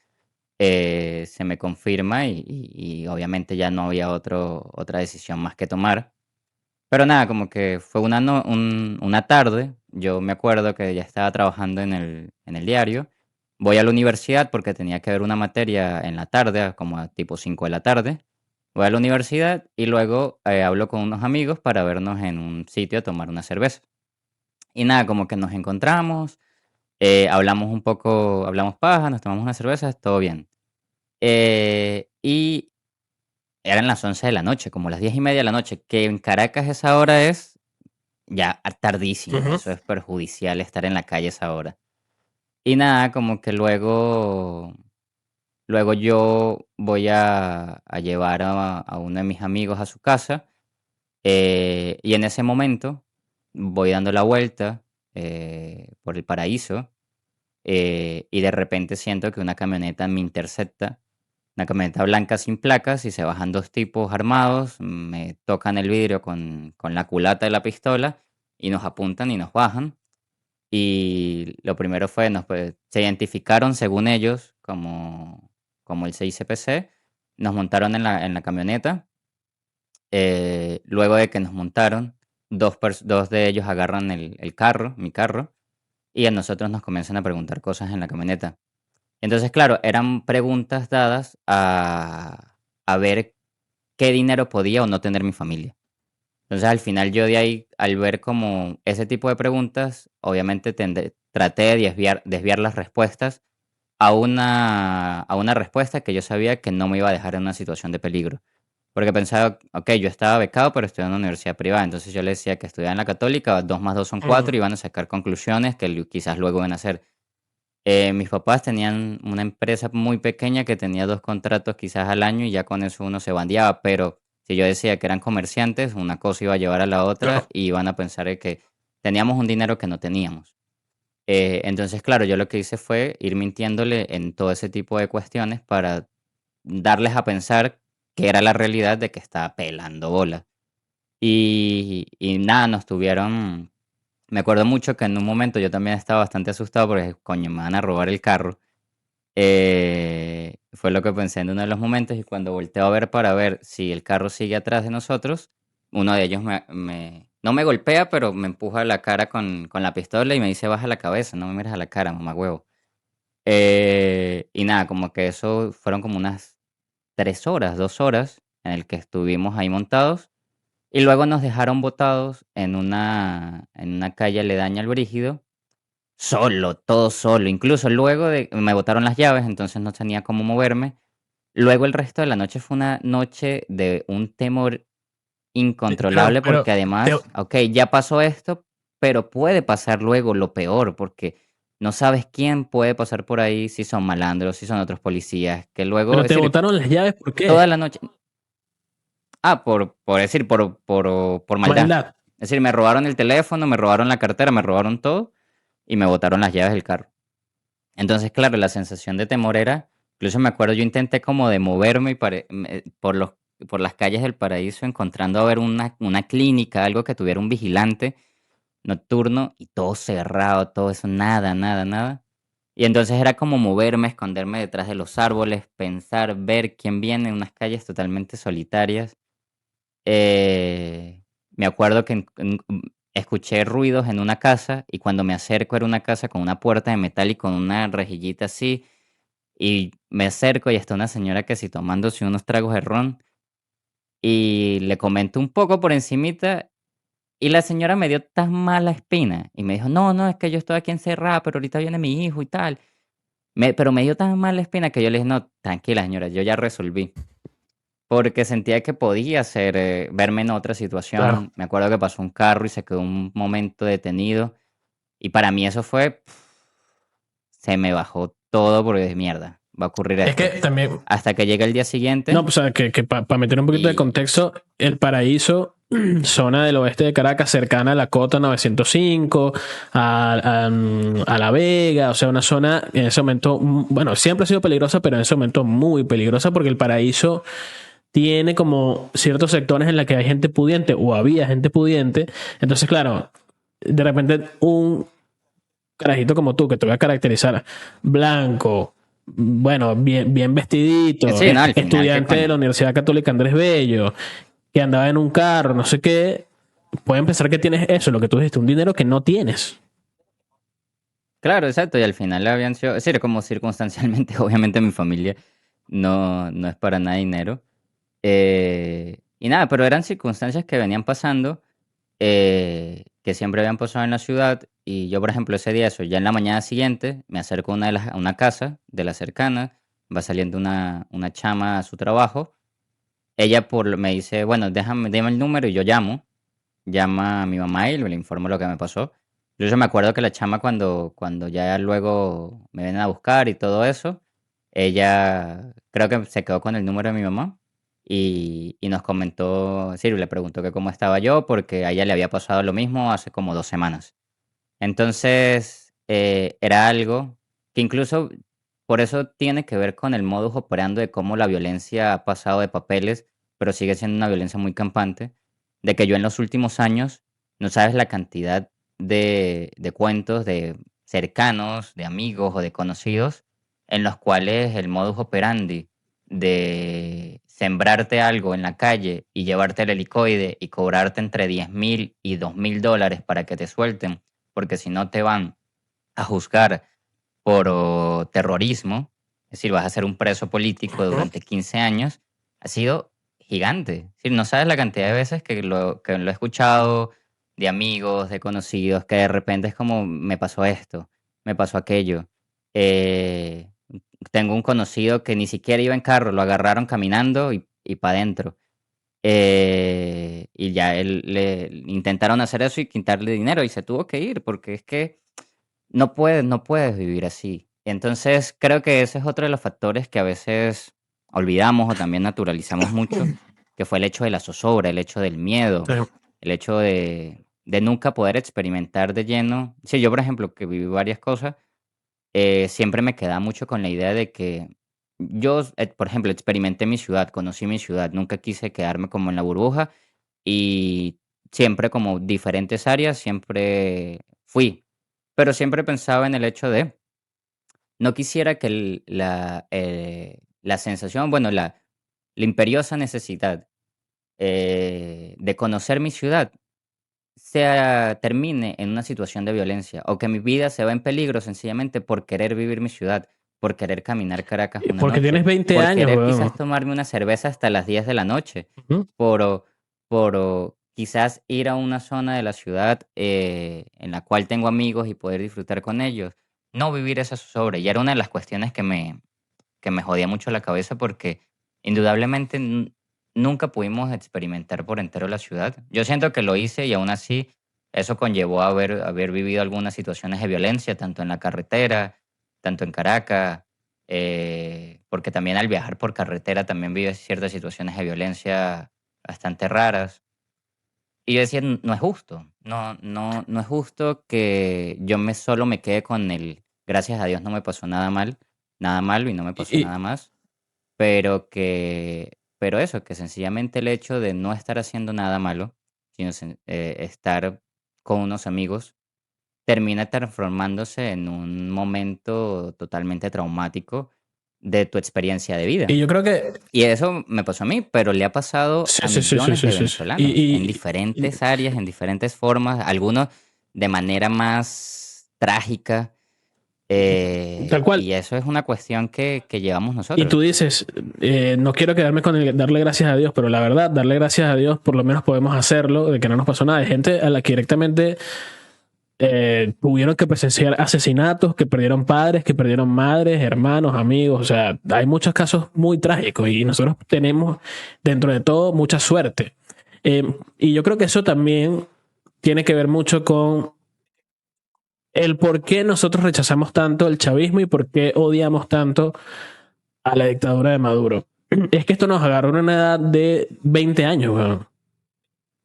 se me confirma y obviamente ya no había otra decisión más que tomar. Pero nada, como que fue una tarde, yo me acuerdo que ya estaba trabajando en el diario, voy a la universidad porque tenía que ver una materia en la tarde, como a tipo 5 de la tarde, voy a la universidad y luego hablo con unos amigos para vernos en un sitio a tomar una cerveza. Y nada, como que nos encontramos, hablamos un poco, hablamos paja, nos tomamos una cerveza, todo bien. Y eran las 11 de la noche, como las 10:30 de la noche, que en Caracas esa hora es ya tardísimo, Ujú. eso es perjudicial estar en la calle a esa hora. Y nada, como que luego yo voy a llevar a uno de mis amigos a su casa, y en ese momento voy dando la vuelta por el Paraíso, y de repente siento que una camioneta me intercepta, una camioneta blanca sin placas, y se bajan dos tipos armados, me tocan el vidrio con la culata de la pistola y nos apuntan y nos bajan. Y lo primero fue, pues, se identificaron según ellos como el 6CPC, nos montaron en la camioneta, luego de que nos montaron, dos de ellos agarran el carro, mi carro, y a nosotros nos comienzan a preguntar cosas en la camioneta. Entonces, claro, eran preguntas dadas a ver qué dinero podía o no tener mi familia. Entonces, al final yo de ahí, al ver como ese tipo de preguntas, obviamente traté de desviar las respuestas a una respuesta que yo sabía que no me iba a dejar en una situación de peligro. Porque pensaba, ok, yo estaba becado, pero estudiando en una universidad privada. Entonces yo le decía que estudiaba en la católica, 2 más 2 son 4, Ujú. y iban a sacar conclusiones que quizás luego iban a hacer. Mis papás tenían una empresa muy pequeña que tenía 2 contratos quizás al año y ya con eso uno se bandeaba, pero si yo decía que eran comerciantes, una cosa iba a llevar a la otra Claro. y iban a pensar de que teníamos un dinero que no teníamos. Entonces, claro, yo lo que hice fue ir mintiéndole en todo ese tipo de cuestiones para darles a pensar que era la realidad de que estaba pelando bola. Y nada, nos tuvieron. Me acuerdo mucho que en un momento yo también estaba bastante asustado porque, coño, me van a robar el carro. Fue lo que pensé en uno de los momentos, y cuando volteo a ver para ver si el carro sigue atrás de nosotros, uno de ellos no me golpea, pero me empuja la cara con la pistola y me dice: baja la cabeza, no me mires a la cara, mamá huevo. Y nada, como que eso fueron como unas 3 horas, 2 horas en el que estuvimos ahí montados, y luego nos dejaron botados en una calle aledaña al Brígido, solo, todo solo. Incluso luego me botaron las llaves, entonces no tenía cómo moverme. Luego el resto de la noche fue una noche de un temor Sí, pero, incontrolable pero porque te- además, okey, ya pasó esto, pero puede pasar luego lo peor, porque no sabes quién puede pasar por ahí, si son malandros, si son otros policías, que luego pero es te decir, botaron las llaves, ¿por toda qué? la noche por decir, por maldad. Maldad. Es decir, me robaron el teléfono, me robaron la cartera, me robaron todo y me botaron las llaves del carro. Entonces, claro, la sensación de temor era, incluso me acuerdo, yo intenté como de moverme por las calles del Paraíso, encontrando a ver una clínica, algo que tuviera un vigilante nocturno, y todo cerrado, todo eso, nada, nada, nada. Y entonces era como moverme, esconderme detrás de los árboles, pensar, ver quién viene en unas calles totalmente solitarias. Me acuerdo que escuché ruidos en una casa, y cuando me acerco era una casa con una puerta de metal y con una rejillita así, y me acerco y está una señora que si tomándose unos tragos de ron, y le comento un poco por encimita, y la señora me dio tan mala espina y me dijo: "No, no, es que yo estoy aquí encerrada, pero ahorita viene mi hijo y tal". Pero me dio tan mala espina que yo le dije: "No, tranquila señora, yo ya resolví". Porque sentía que podía ser, verme en otra Claro. situación. Me acuerdo que pasó un carro y se quedó un momento detenido, y para mí eso fue, se me bajó todo porque dije: "Mierda". va a ocurrir Es que esto. también, Hasta que llegue el día siguiente no, pues, o sea, que para meter un poquito de y contexto, El Paraíso, zona del oeste de Caracas, cercana a la Cota 905, a La Vega, o sea, una zona en ese momento, bueno, siempre ha sido peligrosa, pero en ese momento muy peligrosa porque El Paraíso tiene como ciertos sectores en los que hay gente pudiente o había gente pudiente. Entonces, claro, de repente un carajito como tú, que te voy a caracterizar blanco, bueno, bien vestidito, sí, no, al final, ¿qué estudiante de la coño? Universidad Católica Andrés Bello, que andaba en un carro, no sé qué, pueden pensar que tienes eso, lo que tú dijiste, un dinero que no tienes. Claro, exacto, y al final habían sido, es decir, como circunstancialmente, obviamente mi familia no es para nada dinero. Y nada, pero eran circunstancias que venían pasando, que siempre habían pasado en la ciudad. Y yo, por ejemplo, ese día, eso, ya en la mañana siguiente, me acerco a una casa de las cercanas, va saliendo una chama a su trabajo. Ella me dice, bueno, dame el número y yo llama a mi mamá y le informo lo que me pasó. Yo me acuerdo que la chama cuando ya luego me vienen a buscar y todo eso, ella creo que se quedó con el número de mi mamá y nos comentó, sí, le preguntó que cómo estaba yo porque a ella le había pasado lo mismo hace como 2 semanas. Entonces, era algo que incluso por eso tiene que ver con el modus operandi de cómo la violencia ha pasado de papeles, pero sigue siendo una violencia muy campante, de que yo en los últimos años, no sabes la cantidad de cuentos de cercanos, de amigos o de conocidos, en los cuales el modus operandi de sembrarte algo en la calle y llevarte el helicoide y cobrarte entre 10.000 y $2.000 para que te suelten porque si no te van a juzgar por terrorismo, es decir, vas a ser un preso político durante 15 años, ha sido gigante. Es decir, no sabes la cantidad de veces que lo he escuchado de amigos, de conocidos, que de repente es como, me pasó esto, me pasó aquello. Eh, Tengo un conocido que ni siquiera iba en carro, lo agarraron caminando y para adentro. Y ya él le intentaron hacer eso y quitarle dinero y se tuvo que ir porque es que no puedes vivir así. Entonces, creo que ese es otro de los factores que a veces olvidamos o también naturalizamos mucho, que fue el hecho de la zozobra, el hecho del miedo, el hecho de nunca poder experimentar de lleno. Sí, yo, por ejemplo, que viví varias cosas, siempre me quedaba mucho con la idea de que yo, por ejemplo, experimenté mi ciudad, conocí mi ciudad, nunca quise quedarme como en la burbuja y siempre como diferentes áreas, siempre fui, pero siempre pensaba en el hecho de, no quisiera que la sensación, bueno, la imperiosa necesidad de conocer mi ciudad termine en una situación de violencia o que mi vida se va en peligro sencillamente por querer vivir mi ciudad, por querer caminar Caracas una Porque noche, tienes 20 por años, querer weón. quizás tomarme una cerveza hasta las 10 de la noche, Ujú. por quizás ir a una zona de la ciudad en la cual tengo amigos y poder disfrutar con ellos. No vivir esa zozobra. Y era una de las cuestiones que me jodía mucho la cabeza porque indudablemente nunca pudimos experimentar por entero la ciudad. Yo siento que lo hice y aún así eso conllevó a haber vivido algunas situaciones de violencia, tanto en la carretera, tanto en Caracas, porque también al viajar por carretera también vives ciertas situaciones de violencia bastante raras. Y yo decía, No es justo, no es justo que yo solo me quede con gracias a Dios no me pasó nada malo y no me pasó Y, nada más, pero eso, que sencillamente el hecho de no estar haciendo nada malo, sino estar con unos amigos, termina transformándose en un momento totalmente traumático de tu experiencia de y vida. yo creo que Y eso me pasó a mí, pero le ha pasado sí, a sí, sí, sí, millones sí, de sí, sí. venezolanos en diferentes áreas, en diferentes formas, algunos de manera más trágica. Tal cual. Y eso es una cuestión que llevamos Y tú nosotros. dices, no quiero quedarme con el darle gracias a Dios, pero la verdad, darle gracias a Dios, por lo menos podemos hacerlo, de que no nos pasó nada. Hay gente a la que directamente tuvieron que presenciar asesinatos, que perdieron padres, que perdieron madres, hermanos, amigos. O sea, hay muchos casos muy trágicos y nosotros tenemos, dentro de todo, mucha suerte. Y yo creo que eso también tiene que ver mucho con el por qué nosotros rechazamos tanto el chavismo y por qué odiamos tanto a la dictadura de Maduro. Es que esto nos agarró en una edad de 20 años, weón.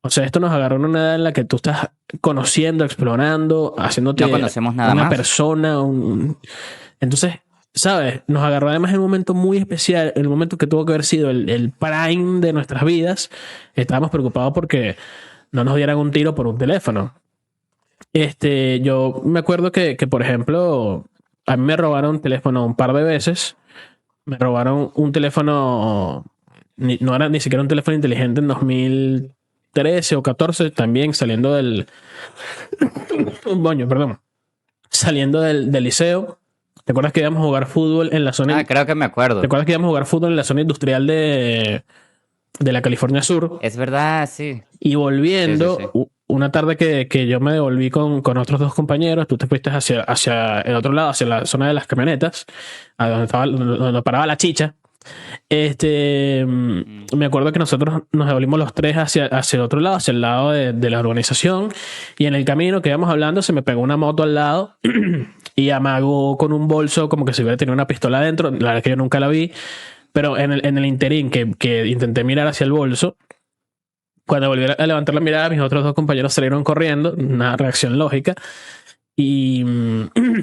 O sea, esto nos agarró en una edad en la que tú estás conociendo, explorando, No haciéndote conocemos nada una más. persona. Entonces, ¿sabes? Nos agarró además en un momento muy especial, en el momento que tuvo que haber sido el prime de nuestras vidas. Estábamos preocupados porque no nos dieran un tiro por un teléfono. Yo me acuerdo que, por ejemplo, a mí me robaron teléfono un par de veces. Me robaron un teléfono, no era ni siquiera un teléfono inteligente en 2013 o 14, también saliendo del, perdón, saliendo del liceo. ¿Te acuerdas que íbamos a jugar fútbol en la zona? Creo que me ¿Te acuerdo. acuerdas que íbamos a jugar fútbol en la zona industrial de la California Sur? Es verdad, sí. Y volviendo, Sí, sí, sí. una tarde que yo me devolví con otros dos compañeros, tú te fuiste hacia el otro lado, hacia la zona de las camionetas, a donde paraba la chicha. Me acuerdo que nosotros nos devolvimos los tres hacia el otro lado, hacia el lado de la urbanización, y en el camino que íbamos hablando se me pegó una moto al lado y amagó con un bolso como que si hubiera tenido una pistola adentro. La verdad es que yo nunca la vi, pero en el interín que intenté mirar hacia el bolso, cuando volví a levantar la mirada, mis otros dos compañeros salieron corriendo, una reacción lógica. Y,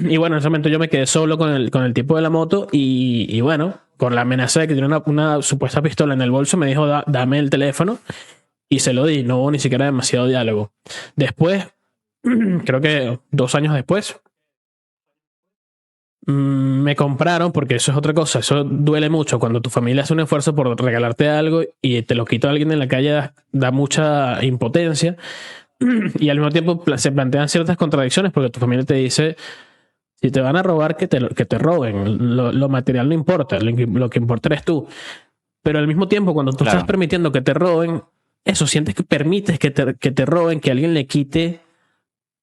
y bueno, en ese momento yo me quedé solo con el tipo de la moto y bueno, con la amenaza de que tiene una supuesta pistola en el bolso, me dijo, dame el teléfono y se lo di. No hubo ni siquiera demasiado diálogo. Después, creo que 2 años después, me compraron, porque eso es otra cosa, eso duele mucho cuando tu familia hace un esfuerzo por regalarte algo y te lo quita alguien en la calle, da mucha impotencia y al mismo tiempo se plantean ciertas contradicciones porque tu familia te dice, si te van a robar, que te roben, lo material no importa, lo que importa eres tú, pero al mismo tiempo cuando tú estás Claro. permitiendo que te roben, eso sientes que permites que te roben, que alguien le quite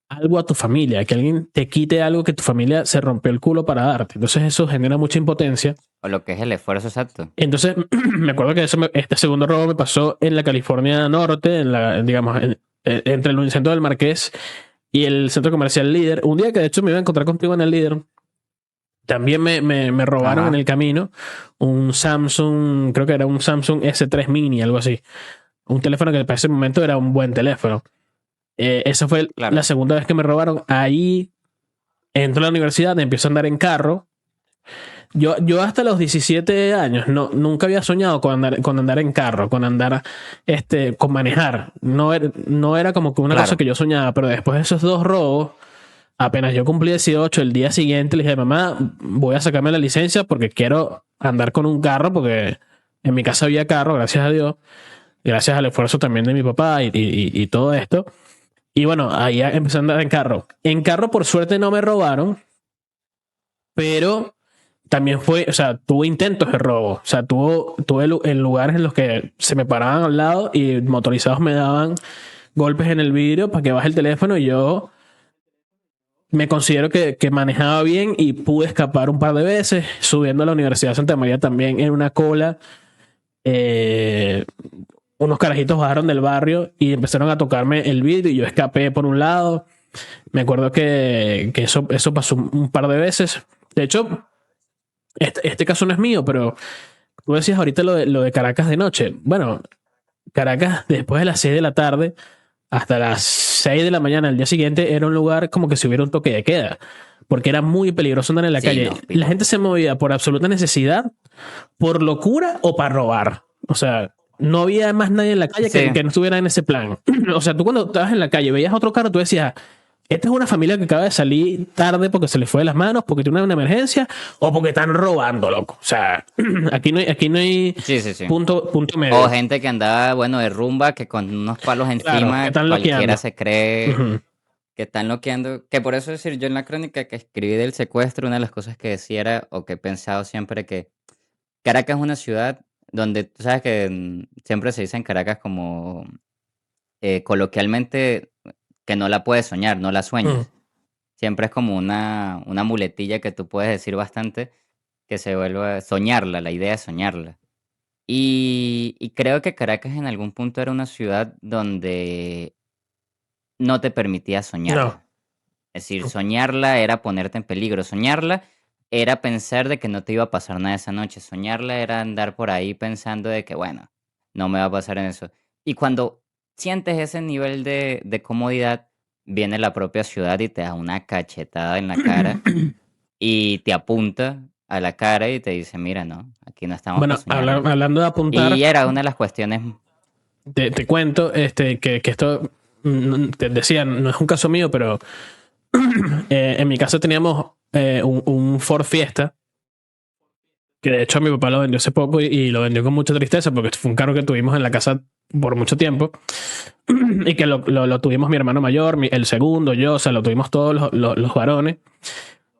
algo a tu familia, que alguien te quite algo que tu familia se rompió el culo para darte. Entonces eso genera mucha impotencia. O lo que es el esfuerzo exacto. Entonces me acuerdo que este segundo robo me pasó en la California Norte, digamos, entre el centro del Marqués y el centro comercial Líder. Un día que de hecho me iba a encontrar contigo en el Líder, también me robaron en Ajá. el camino un Samsung, creo que era un Samsung S3 Mini, algo así. Un teléfono que para ese momento era un buen teléfono. Esa fue Claro. la segunda vez que me robaron. Ahí entro a la universidad, empiezo a andar en carro. Yo hasta los 17 años nunca había soñado con andar en carro, con manejar. No era como que una Claro. cosa que yo soñaba, pero después de esos dos robos, apenas yo cumplí 18, el día siguiente le dije, mamá, voy a sacarme la licencia porque quiero andar con un carro, porque en mi casa había carro, gracias a Dios, gracias al esfuerzo también de mi papá y todo esto. Y bueno, ahí empecé a andar en carro. En carro, por suerte, no me robaron, pero también tuve intentos de robo. O sea, tuve en lugares en los que se me paraban al lado y motorizados me daban golpes en el vidrio para que baje el teléfono y yo me considero que manejaba bien y pude escapar un par de veces. Subiendo a la Universidad de Santa María también en una cola, unos carajitos bajaron del barrio y empezaron a tocarme el vidrio y yo escapé por un lado. Me acuerdo que eso pasó un par de veces. De hecho, este caso no es mío, pero tú decías ahorita lo de Caracas de noche. Bueno, Caracas después de las 6 de la tarde hasta las 6 de la mañana al día siguiente era un lugar como que si hubiera un toque de queda, porque era muy peligroso andar en la Sí, calle. no, La gente se movía por absoluta necesidad, por locura o para robar. O sea, no había más nadie en la calle Sí. que no estuviera en ese plan. O sea, tú cuando estabas en la calle veías otro carro, tú decías, esta es una familia que acaba de salir tarde porque se le fue de las manos, porque tiene una emergencia o porque están robando, loco. O sea, aquí no hay Sí, sí, sí. punto medio. O gente que andaba, bueno, de rumba, que con unos palos Claro, encima que están cualquiera loqueando. se cree Ujú. que están loqueando. Que por eso decir, yo en la crónica que escribí del secuestro, una de las cosas que decía era, o que he pensado siempre, que Caracas es una ciudad donde, tú sabes que siempre se dice en Caracas como coloquialmente que no la puedes soñar, no la Mm. sueñes. Siempre es como una muletilla que tú puedes decir bastante, que se vuelve soñarla, la idea de soñarla. Y creo que Caracas en algún punto era una ciudad donde no te permitía No. soñarla. Es decir, soñarla era ponerte en peligro. Soñarla era pensar de que no te iba a pasar nada esa noche. Soñarla era andar por ahí pensando de que, bueno, no me va a pasar en eso. Y cuando sientes ese nivel de comodidad, viene la propia ciudad y te da una cachetada en la cara y te apunta a la cara y te dice, mira, no, aquí no estamos para Bueno, soñarla. hablando de apuntar, Y era una de las cuestiones, te cuento que esto, te decía, no es un caso mío, pero en mi casa teníamos un Ford Fiesta, que de hecho mi papá lo vendió hace poco y lo vendió con mucha tristeza porque fue un carro que tuvimos en la casa por mucho tiempo y que lo tuvimos mi hermano mayor, el segundo, yo, o sea, lo tuvimos todos los varones.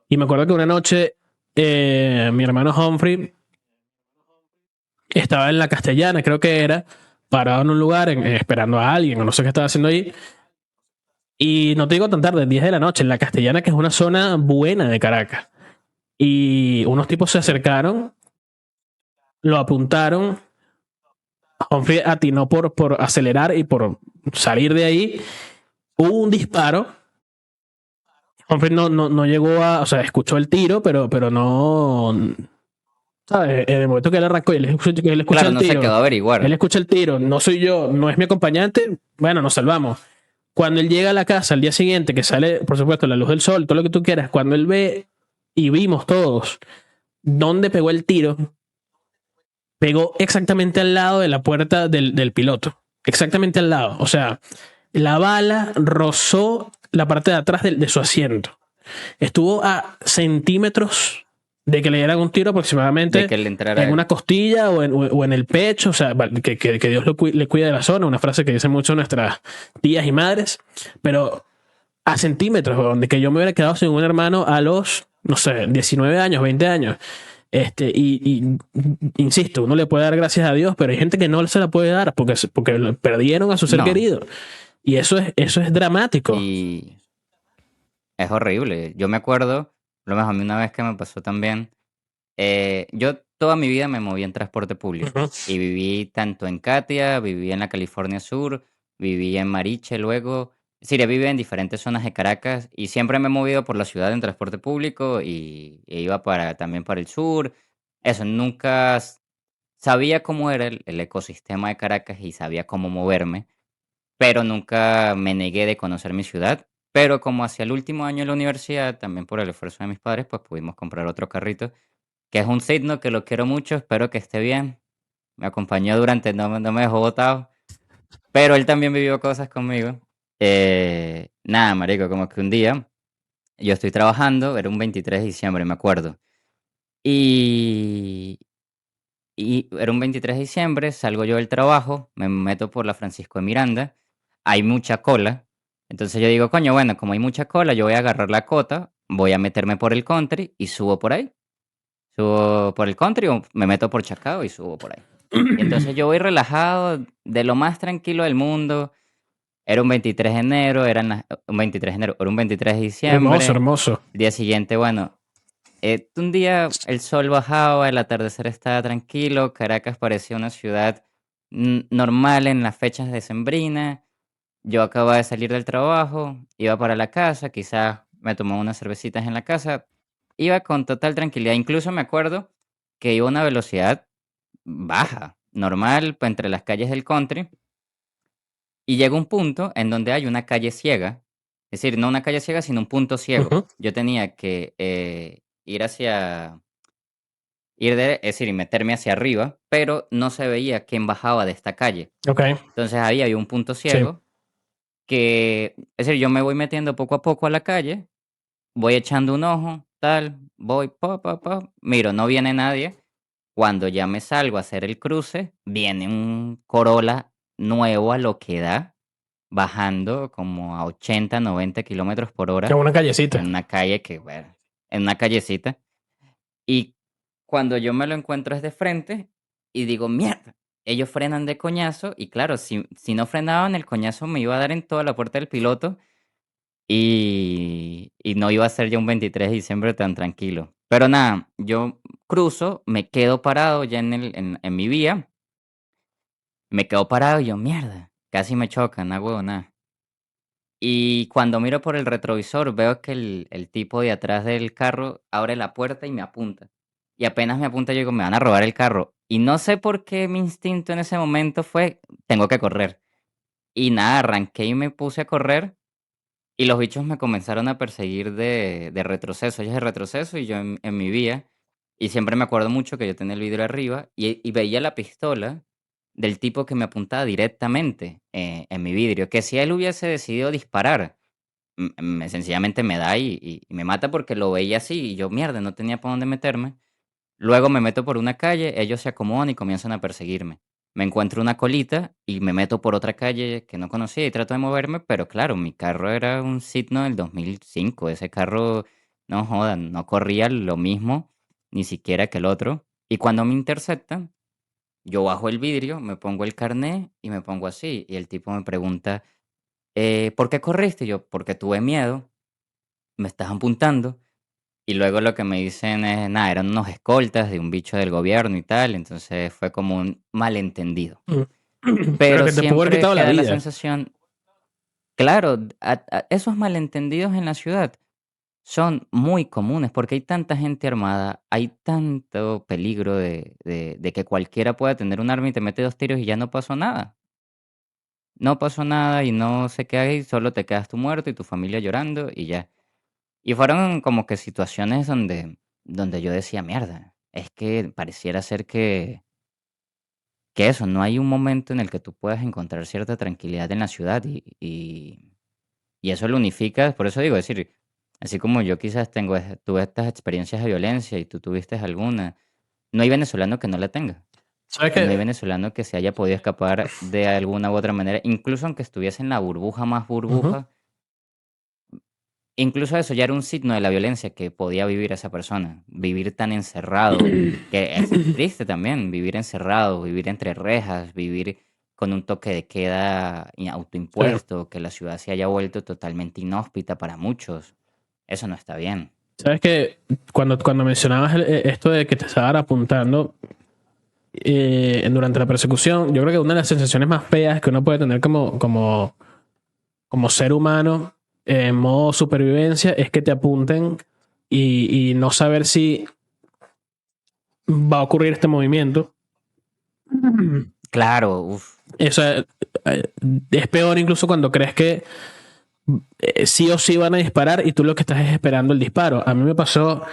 Y me acuerdo que una noche mi hermano Humphrey estaba en la Castellana, creo que era, parado en un lugar esperando a alguien, o no sé qué estaba haciendo ahí. Y no te digo tan tarde, 10 de la noche, en la Castellana, que es una zona buena de Caracas. Y unos tipos se acercaron, lo apuntaron. Humphrey atinó por acelerar y por salir de ahí. Hubo un disparo. Humphrey no llegó a. O sea, escuchó el tiro, pero no. ¿Sabes? En el momento que él arrancó y él escucha claro, el no se tiro. quedó a Él averiguar. escucha el tiro. No soy yo, no es mi acompañante. Bueno, nos salvamos. Cuando él llega a la casa al día siguiente, que sale, por supuesto, la luz del sol, todo lo que tú quieras, cuando él ve y vimos todos dónde pegó el tiro, pegó exactamente al lado de la puerta del piloto. Exactamente al lado. O sea, la bala rozó la parte de atrás de su asiento. Estuvo a centímetros de que le dieran un tiro De aproximadamente que él entrara a en él. una costilla o en el pecho. O sea, que Dios le cuide de la zona. Una frase que dicen mucho nuestras tías y madres. Pero a centímetros, donde que yo me hubiera quedado sin un hermano a los, no sé, 19 años, 20 años. Insisto, uno le puede dar gracias a Dios, pero hay gente que no se la puede dar porque perdieron a su ser No. querido. Y eso es dramático. Y es horrible. Yo me acuerdo, lo mejor a mí una vez que me pasó también, yo toda mi vida me moví en transporte público Ujú. y viví tanto en Catia, viví en la California Sur, viví en Mariche luego. Sí, viví en diferentes zonas de Caracas y siempre me he movido por la ciudad en transporte público e iba también para el sur. Eso, nunca sabía cómo era el ecosistema de Caracas y sabía cómo moverme, pero nunca me negué de conocer mi ciudad. Pero como hacia el último año de la universidad, también por el esfuerzo de mis padres, pues pudimos comprar otro carrito, que es un Signo que lo quiero mucho, espero que esté bien. Me acompañó durante, no me dejó botado, pero él también vivió cosas conmigo. Nada, marico, como que un día yo estoy trabajando, era un 23 de diciembre, me acuerdo. Y, y era un 23 de diciembre, salgo yo del trabajo, me meto por la Francisco de Miranda, hay mucha cola. Entonces yo digo, coño, bueno, como hay mucha cola, yo voy a agarrar la cota, voy a meterme por el country y subo por ahí. Subo por el country o me meto por Chacao y subo por ahí. Y entonces yo voy relajado, de lo más tranquilo del mundo. Era un 23 de enero, un 23 de enero, era un 23 de Hermoso, diciembre. hermoso. El día siguiente, bueno, un día el sol bajaba, el atardecer estaba tranquilo, Caracas parecía una ciudad normal en las fechas decembrinas. Yo acababa de salir del trabajo, iba para la casa, quizás me tomaba unas cervecitas en la casa, iba con total tranquilidad. Incluso me acuerdo que iba a una velocidad baja, normal, pues, entre las calles del country, y llega un punto en donde hay una calle ciega, es decir, no una calle ciega, sino un punto ciego. Ujú. Yo tenía que es decir, y meterme hacia arriba, pero no se veía quién bajaba de esta calle. Ok, Entonces ahí había un punto sí. ciego es decir, yo me voy metiendo poco a poco a la calle, voy echando un ojo, tal, voy, miro, no viene nadie. Cuando ya me salgo a hacer el cruce, viene un Corolla nuevo a lo que da, bajando como a 80, 90 kilómetros por Es hora una en callecita. una calle bueno, en una callecita. Y cuando yo me lo encuentro es de frente y digo, mierda, ellos frenan de coñazo y claro, si no frenaban, el coñazo me iba a dar en toda la puerta del piloto y no iba a ser ya un 23 de diciembre tan tranquilo. Pero nada, yo cruzo, me quedo parado ya en mi vía, me quedo parado y yo, mierda, casi me chocan, nada, huevo, nada. Y cuando miro por el retrovisor, veo que el tipo de atrás del carro abre la puerta y me apunta. Y apenas me apunta, yo digo, me van a robar el carro. Y no sé por qué mi instinto en ese momento fue, tengo que correr. Y nada, arranqué y me puse a correr. Y los bichos me comenzaron a perseguir de retroceso. Ellos de retroceso y yo en mi vía. Y siempre me acuerdo mucho que yo tenía el vidrio arriba y veía la pistola del tipo que me apuntaba directamente en mi vidrio. Que si él hubiese decidido disparar, sencillamente me da y me mata porque lo veía así y yo, mierda, no tenía por dónde meterme. Luego me meto por una calle, ellos se acomodan y comienzan a perseguirme. Me encuentro una colita y me meto por otra calle que no conocía y trato de moverme, pero claro, mi carro era un Signo del 2005. Ese carro, no jodan, no corría lo mismo, ni siquiera que el otro. Y cuando me interceptan, yo bajo el vidrio, me pongo el carné y me pongo así. Y el tipo me pregunta, ¿por qué corriste? Y yo, porque tuve miedo, me estás apuntando. Y luego lo que me dicen es, nada, eran unos escoltas de un bicho del gobierno y tal, entonces fue como un malentendido. Pero Pero que te pudo haber siempre quitado la queda la vida. sensación, claro, esos malentendidos en la ciudad son muy comunes porque hay tanta gente armada, hay tanto peligro de que cualquiera pueda tener un arma y te mete 2 tiros y ya no pasó nada. No pasó nada y no sé qué hay, solo te quedas tú muerto y tu familia llorando y ya. Y fueron como que situaciones donde yo decía, mierda, es que pareciera ser que eso, no hay un momento en el que tú puedas encontrar cierta tranquilidad en la ciudad y eso lo unifica, por eso digo, es decir, así como yo quizás tuve estas experiencias de violencia y tú tuviste alguna, no hay venezolano que no la tenga. ¿Sabes Y no hay qué? venezolano que se haya podido escapar de alguna u otra manera, incluso aunque estuviese en la burbuja más Ujú. burbuja. Incluso eso ya era un signo de la violencia que podía vivir esa persona, vivir tan encerrado, que es triste también, vivir encerrado, vivir entre rejas, vivir con un toque de queda Sí. autoimpuesto, que la ciudad se haya vuelto totalmente inhóspita para muchos. Eso no está bien. ¿Sabes que cuando mencionabas esto de que te estaban apuntando durante la persecución, yo creo que una de las sensaciones más feas que uno puede tener como ser humano en modo supervivencia es que te apunten y no saber si va a ocurrir este movimiento. Claro, uff, Eso es peor incluso cuando crees que sí o sí van a disparar y tú lo que estás es esperando el disparo. A mí me pasó,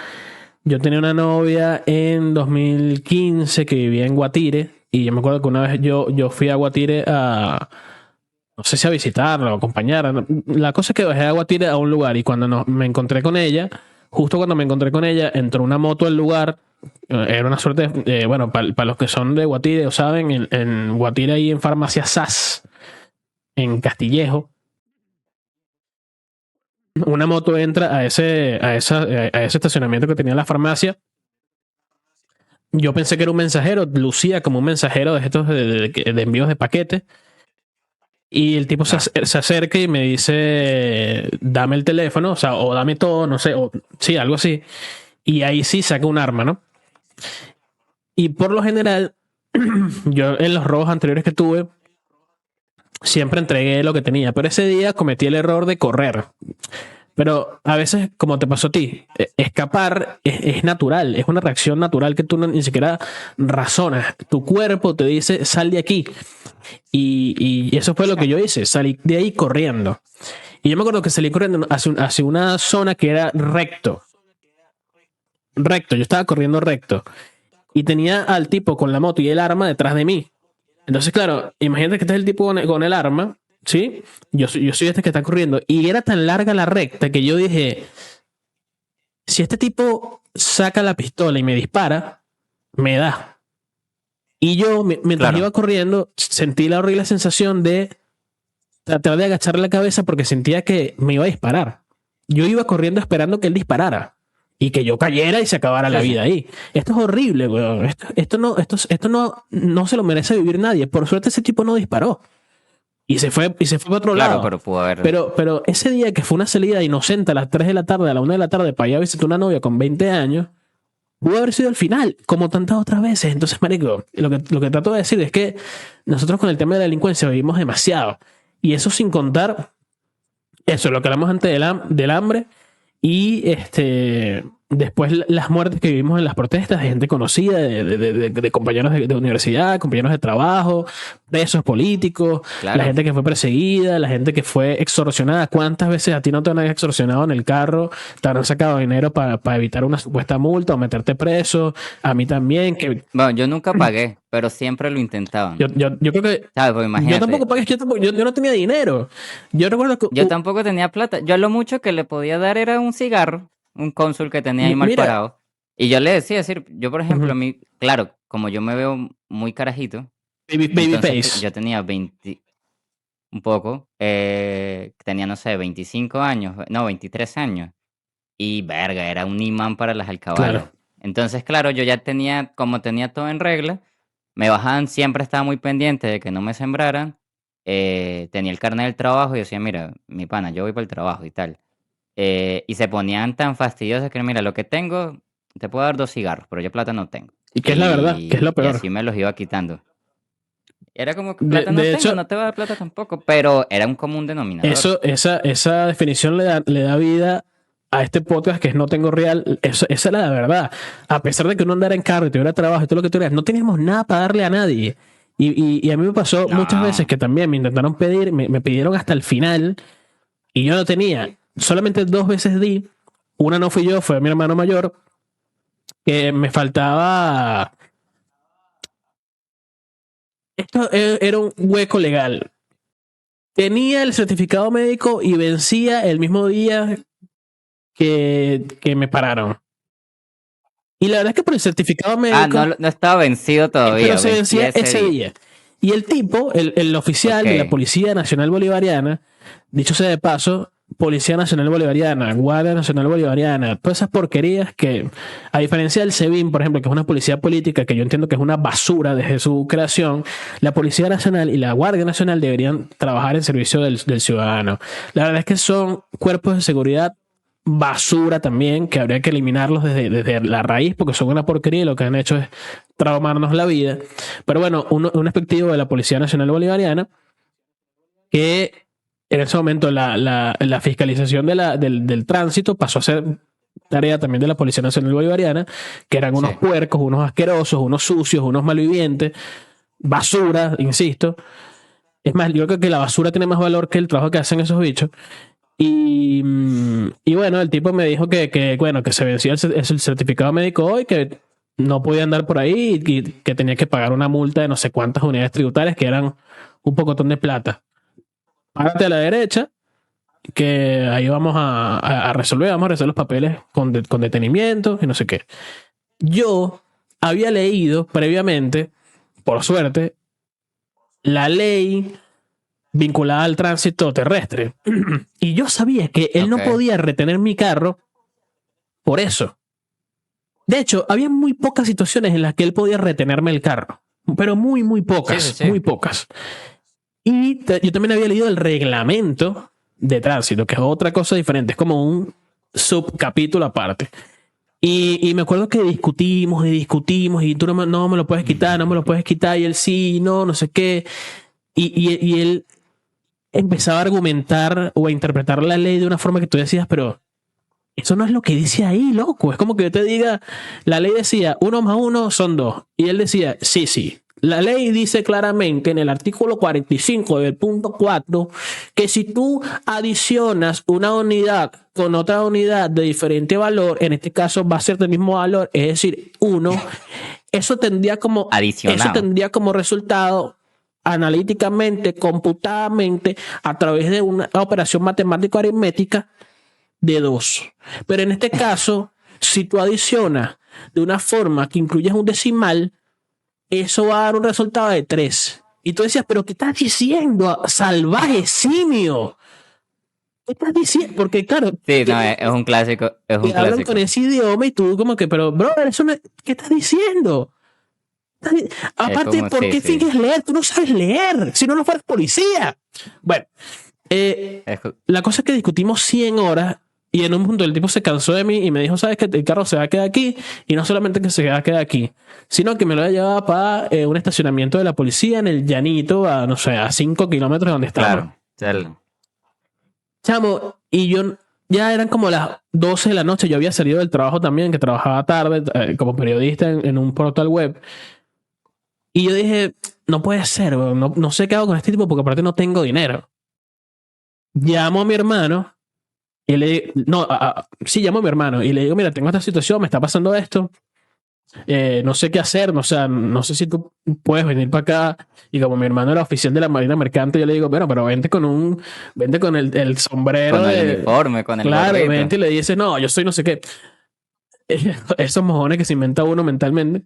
yo tenía una novia en 2015 que vivía en Guatire y yo me acuerdo que una vez yo fui a Guatire no sé si a visitarla o acompañarla. La cosa es que bajé a Guatire a un lugar y cuando me encontré con ella, justo cuando me encontré con ella, entró una moto al lugar. Era una suerte, bueno, para los que son de Guatire o saben, en Guatire ahí en Farmacia SAS, en Castillejo, una moto entra a ese estacionamiento que tenía la farmacia. Yo pensé que era un mensajero, lucía como un mensajero de estos de envíos de paquetes. Y el tipo claro. se acerca y me dice, dame el teléfono, o sea, o dame todo, no sé, o sí, algo así. Y ahí sí saca un arma, ¿no? Y por lo general, yo en los robos anteriores que tuve, siempre entregué lo que tenía, pero ese día cometí el error de correr. Pero a veces, como te pasó a ti, escapar es natural, es una reacción natural que tú ni siquiera razonas. Tu cuerpo te dice, sal de aquí. Y eso fue lo que yo hice, salí de ahí corriendo. Y yo me acuerdo que salí corriendo hacia una zona que era recto. Recto, yo estaba corriendo recto. Y tenía al tipo con la moto y el arma detrás de mí. Entonces, claro, imagínate que este es el tipo con el arma, ¿sí? Yo soy este que está corriendo. Y era tan larga la recta que yo dije, si este tipo saca la pistola y me dispara, me da. Y yo, mientras Claro. iba corriendo, sentí la horrible sensación de tratar de agachar la cabeza porque sentía que me iba a disparar. Yo iba corriendo esperando que él disparara y que yo cayera y se acabara la Sí, sí. vida ahí. Esto es horrible, weón. Esto no se lo merece vivir nadie. Por suerte ese tipo no disparó y se fue para otro Claro, lado. pero pudo haber. Pero ese día que fue una salida inocente a las 3 de la tarde, a la 1 de la tarde, para ir a visitar una novia con 20 años, pudo haber sido el final, como tantas otras veces. Entonces, marico, lo que trato de decir es que nosotros con el tema de la delincuencia vivimos demasiado. Y eso sin contar eso, lo que hablamos antes del hambre y después las muertes que vivimos en las protestas de gente conocida, de compañeros de universidad, compañeros de trabajo, presos políticos, Claro. la gente que fue perseguida, la gente que fue extorsionada. ¿Cuántas veces a ti no te han extorsionado en el carro? Te habrán sacado dinero para evitar una supuesta multa o meterte preso. A mí también, que Bueno, yo nunca pagué, pero siempre lo intentaban. yo creo que ¿Sabes? Porque yo imagínate, tampoco pagué, yo no tenía dinero. Yo recuerdo que yo tampoco tenía plata. Yo lo mucho que le podía dar era un cigarro, un cónsul que tenía ahí mal Mira. parado. Y yo le decía, yo por ejemplo, Ujú. a mí, claro, como yo me veo muy carajito, baby entonces face. yo tenía 20, un poco, tenía, no sé, 25 años, no, 23 años. Y verga, era un imán para las alcabalas. Claro. Entonces, claro, yo ya tenía, como tenía todo en regla, me bajaban, siempre estaba muy pendiente de que no me sembraran. Tenía el carnet del trabajo y decía, mira, mi pana, yo voy para el trabajo y tal. Y se ponían tan fastidiosos que, mira, lo que tengo, te puedo dar 2 cigarros, pero yo plata no tengo. Y que es la verdad, que es lo Y peor. así me los iba quitando. Era como que De- plata no de tengo, hecho- no te voy a dar plata tampoco, pero era un común denominador. Esa definición le da vida a este podcast que es No Tengo Real. Esa es la verdad. A pesar de que uno andara en carro y tuviera trabajo y todo lo que tuviera, no teníamos nada para darle a nadie. Y a mí me pasó No. muchas veces que también me intentaron pedir, me pidieron hasta el final y yo no tenía. Solamente 2 veces di. Una no fui yo, fue mi hermano mayor, que me faltaba. Esto era un hueco legal. Tenía el certificado médico y vencía el mismo día que me pararon. Y la verdad es que por el certificado médico, No estaba vencido todavía. pero se vencía ese día. día. Y el tipo, el oficial de la Ok. Policía Nacional Bolivariana, dicho sea de paso, Policía Nacional Bolivariana, Guardia Nacional Bolivariana, todas esas porquerías que, a diferencia del SEBIN, por ejemplo, que es una policía política que yo entiendo que es una basura desde su creación, la Policía Nacional y la Guardia Nacional deberían trabajar en servicio del ciudadano. La verdad es que son cuerpos de seguridad basura también, que habría que eliminarlos desde la raíz, porque son una porquería y lo que han hecho es traumarnos la vida. Pero bueno, un efectivo de la Policía Nacional Bolivariana que en ese momento la fiscalización del tránsito pasó a ser tarea también de la Policía Nacional Bolivariana, que eran unos Sí. puercos, unos asquerosos, unos sucios, unos malvivientes, basura, insisto. Es más, yo creo que la basura tiene más valor que el trabajo que hacen esos bichos. Y bueno, el tipo me dijo bueno, que se vencía el certificado médico hoy, que no podía andar por ahí y que tenía que pagar una multa de no sé cuántas unidades tributarias, que eran un pocotón de plata. Párate a la derecha, que ahí vamos a resolver los papeles con detenimiento y no sé qué. Yo había leído previamente, por suerte, la ley vinculada al tránsito terrestre. Y yo sabía que él no Ok. podía retener mi carro por eso. De hecho, había muy pocas situaciones en las que él podía retenerme el carro. Pero muy, muy pocas. Sí. Muy pocas. Y yo también había leído el reglamento de tránsito, que es otra cosa diferente. Es como un subcapítulo aparte. Y me acuerdo que discutimos y tú no me lo puedes quitar, no me lo puedes quitar. Y él sí, no sé qué. Y él empezaba a argumentar o a interpretar la ley de una forma que tú decías, pero eso no es lo que dice ahí, loco. Es como que yo te diga, la ley decía 1 más 1 son 2. Y él decía, sí. La ley dice claramente en el artículo 45 del punto 4 que si tú adicionas una unidad con otra unidad de diferente valor, en este caso va a ser del mismo valor, es decir, 1, eso tendría como resultado analíticamente, computadamente, a través de una operación matemático-aritmética de 2. Pero en este caso, si tú adicionas de una forma que incluyes un decimal, eso va a dar un resultado de 3. Y tú decías, ¿pero qué estás diciendo, salvaje simio? ¿Qué estás diciendo? Porque claro, Sí, no, es un clásico. Es un te hablan clásico. con ese idioma y tú como que, pero brother, eso no es- ¿qué estás diciendo? Aparte, como, ¿por sí, qué sí. finges leer? Tú no sabes leer, si no fueras policía. Bueno, Es co- la cosa es que discutimos 100 horas y en un punto el tipo se cansó de mí y me dijo, ¿sabes que el carro se va a quedar aquí? Y no solamente que se va a quedar aquí, sino que me lo voy a llevar para un estacionamiento de la policía en el llanito, a no sé, a 5 kilómetros de donde estamos. Claro. Chamo, y yo ya eran como las 12 de la noche, yo había salido del trabajo también, que trabajaba tarde como periodista en un portal web. Y yo dije, no puede ser, weón, no sé qué hago con este tipo porque aparte no tengo dinero. Llamo a mi hermano y le no, sí, llamo a mi hermano y le digo, mira, tengo esta situación, me está pasando esto, no sé qué hacer, no, o sea, no sé si tú puedes venir para acá. Y como mi hermano era oficial de la Marina Mercante, yo le digo, bueno, pero vente con el sombrero Con el de, uniforme, con el claro, gorrito. vente y le dices, no, yo soy no sé qué. Esos mojones que se inventa uno mentalmente.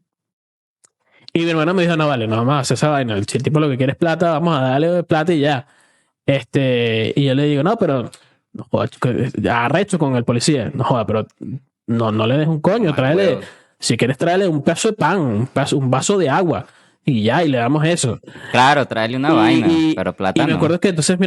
Y mi hermano me dijo, no, vale, no vamos a hacer esa vaina. Si el tipo lo que quiere es plata, vamos a darle plata y ya. Y yo le digo, no, pero no joda, arrecho con el policía. No joda, pero no le des un coño, Mamá tráele, huevo. si quieres tráele un pedazo de pan, un vaso de agua y ya, y le damos eso. Claro, tráele una Y, vaina, y, pero y plata me no. acuerdo que entonces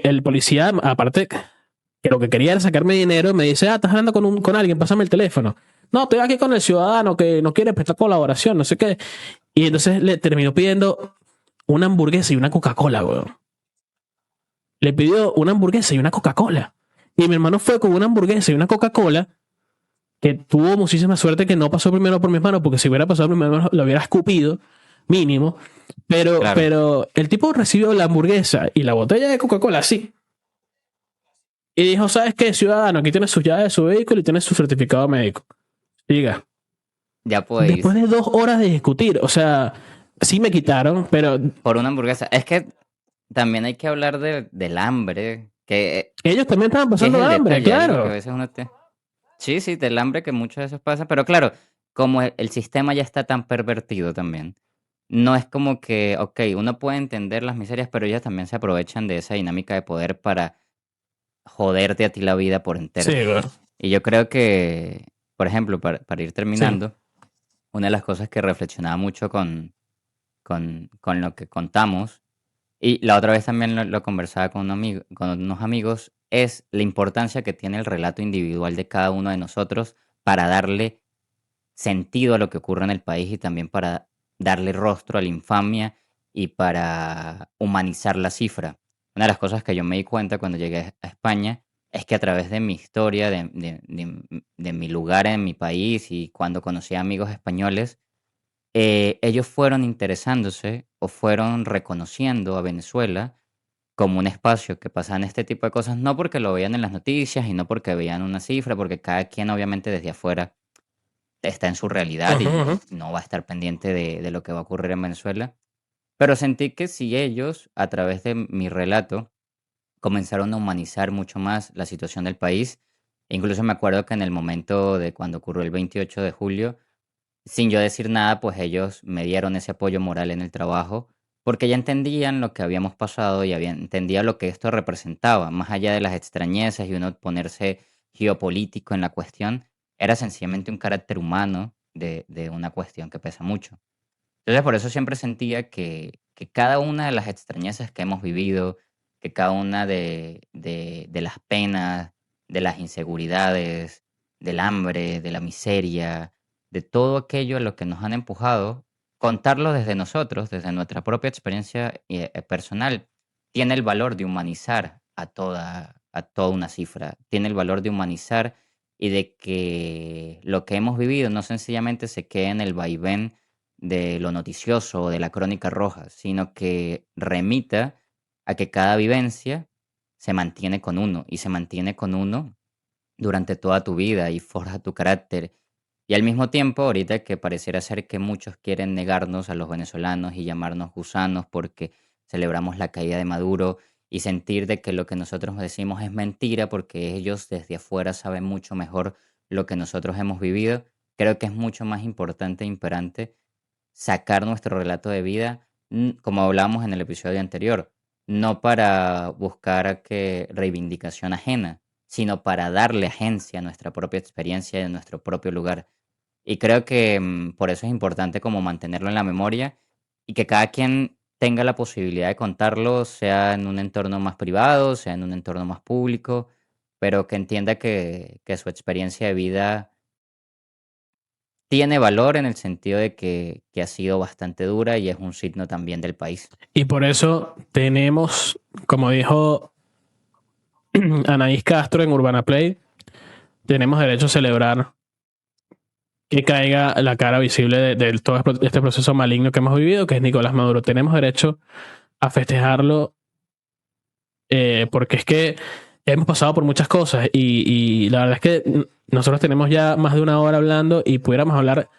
el policía, aparte que lo que quería era sacarme dinero, me dice, estás hablando con alguien, pásame el teléfono. No, estoy aquí con el ciudadano que no quiere prestar colaboración, no sé qué. Y entonces le terminó pidiendo una hamburguesa y una Coca-Cola, weón. Le pidió una hamburguesa y una Coca-Cola. Y mi hermano fue con una hamburguesa y una Coca-Cola que tuvo muchísima suerte que no pasó primero por mis manos, porque si hubiera pasado primero lo hubiera escupido, mínimo. Claro. Pero el tipo recibió la hamburguesa y la botella de Coca-Cola así. Y dijo, ¿sabes qué, ciudadano? Aquí tiene sus llaves de su vehículo y tiene su certificado médico. Diga, Ya puede después irse. de 2 horas de discutir, o sea, sí me quitaron, pero Por una hamburguesa. Es que también hay que hablar del hambre, ellos también estaban que es pasando el hambre, detalle ahí, que a claro. veces uno te... Sí, sí, del hambre que muchas veces pasa, pero claro, como el sistema ya está tan pervertido también, no es como que, ok, uno puede entender las miserias, pero ellos también se aprovechan de esa dinámica de poder para joderte a ti la vida por Sí, entero. güey. Y yo creo que, por ejemplo, para ir Sí. terminando, una de las cosas que reflexionaba mucho con lo que contamos, y la otra vez también lo conversaba con unos amigos, es la importancia que tiene el relato individual de cada uno de nosotros para darle sentido a lo que ocurre en el país y también para darle rostro a la infamia y para humanizar la cifra. Una de las cosas que yo me di cuenta cuando llegué a España es que a través de mi historia, de mi lugar en mi país y cuando conocí a amigos españoles, ellos fueron interesándose o fueron reconociendo a Venezuela como un espacio que pasaban este tipo de cosas, no porque lo veían en las noticias y no porque veían una cifra, porque cada quien obviamente desde afuera está en su realidad Ujú, y ujú. no va a estar pendiente de lo que va a ocurrir en Venezuela. Pero sentí que si ellos, a través de mi relato, comenzaron a humanizar mucho más la situación del país, e incluso me acuerdo que en el momento de cuando ocurrió el 28 de julio, sin yo decir nada, pues ellos me dieron ese apoyo moral en el trabajo, porque ya entendían lo que habíamos pasado y entendía lo que esto representaba, más allá de las extrañezas y uno ponerse geopolítico en la cuestión, era sencillamente un carácter humano de una cuestión que pesa mucho. Entonces, por eso siempre sentía que cada una de las extrañezas que hemos vivido, que cada una de las penas, de las inseguridades, del hambre, de la miseria, de todo aquello a lo que nos han empujado, contarlo desde nosotros, desde nuestra propia experiencia personal, tiene el valor de humanizar a toda una cifra, tiene el valor de humanizar y de que lo que hemos vivido no sencillamente se quede en el vaivén de lo noticioso o de la crónica roja, sino que remita a que cada vivencia se mantiene con uno y se mantiene con uno durante toda tu vida y forja tu carácter. Y al mismo tiempo, ahorita que pareciera ser que muchos quieren negarnos a los venezolanos y llamarnos gusanos porque celebramos la caída de Maduro y sentir de que lo que nosotros decimos es mentira porque ellos desde afuera saben mucho mejor lo que nosotros hemos vivido, creo que es mucho más importante e imperante sacar nuestro relato de vida, como hablábamos en el episodio anterior, no para buscar que reivindicación ajena, sino para darle agencia a nuestra propia experiencia y a nuestro propio lugar. Y creo que por eso es importante como mantenerlo en la memoria y que cada quien tenga la posibilidad de contarlo, sea en un entorno más privado, sea en un entorno más público, pero que entienda que su experiencia de vida tiene valor en el sentido de que ha sido bastante dura y es un signo también del país. Y por eso tenemos, como dijo Anaís Castro en Urbana Play, tenemos derecho a celebrar que caiga la cara visible de todo este proceso maligno que hemos vivido, que es Nicolás Maduro. Tenemos derecho a festejarlo porque es que hemos pasado por muchas cosas y la verdad es que nosotros tenemos ya más de una hora hablando y pudiéramos hablar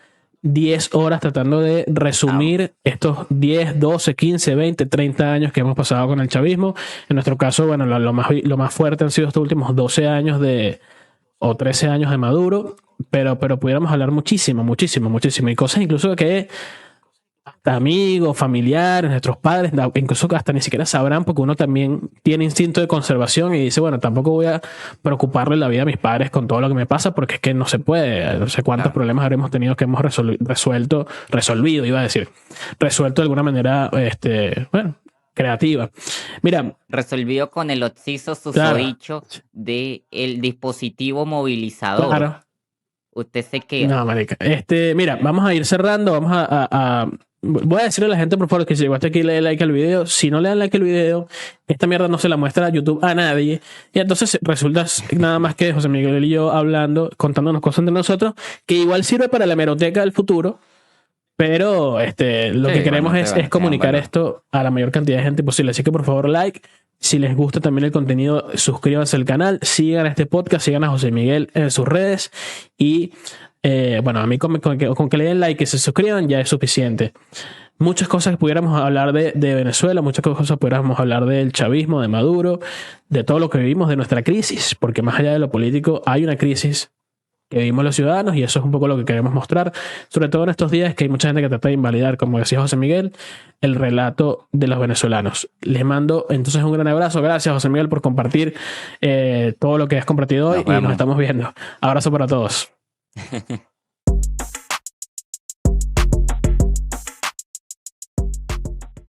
10 horas tratando de resumir estos 10, 12, 15, 20, 30 años que hemos pasado con el chavismo. En nuestro caso, bueno, lo más fuerte han sido estos últimos 12 años o 13 años de Maduro, pero pudiéramos hablar muchísimo. Y cosas incluso que hasta amigos, familiares, nuestros padres, incluso hasta ni siquiera sabrán, porque uno también tiene instinto de conservación y dice, bueno, tampoco voy a preocuparle la vida a mis padres con todo lo que me pasa, porque es que no se puede. No sé cuántos problemas habremos tenido que hemos resuelto de alguna manera, bueno, creativa. Mira. Resolvió con el occiso susodicho del dispositivo movilizador. Claro. Usted se queda. No, marica. Mira, vamos a ir cerrando. Vamos voy a decirle a la gente, por favor, que si llegó hasta aquí, le dé like al video. Si no le dan like al video, esta mierda no se la muestra a YouTube a nadie. Y entonces resulta nada más que José Miguel y yo hablando, contándonos cosas entre nosotros, que igual sirve para la hemeroteca del futuro. Pero lo que queremos es comunicar esto a la mayor cantidad de gente posible. Así que por favor, like. Si les gusta también el contenido, suscríbanse al canal, sigan este podcast, sigan a José Miguel en sus redes y bueno, a mí con que le den like y se suscriban ya es suficiente. Muchas cosas que pudiéramos hablar de Venezuela, muchas cosas pudiéramos hablar del chavismo, de Maduro, de todo lo que vivimos, de nuestra crisis, porque más allá de lo político hay una crisis que vivimos los ciudadanos y eso es un poco lo que queremos mostrar, sobre todo en estos días que hay mucha gente que trata de invalidar, como decía José Miguel, el relato de los venezolanos. Les mando entonces un gran abrazo. Gracias, José Miguel, por compartir todo lo que has compartido hoy y nos estamos viendo. Abrazo para todos.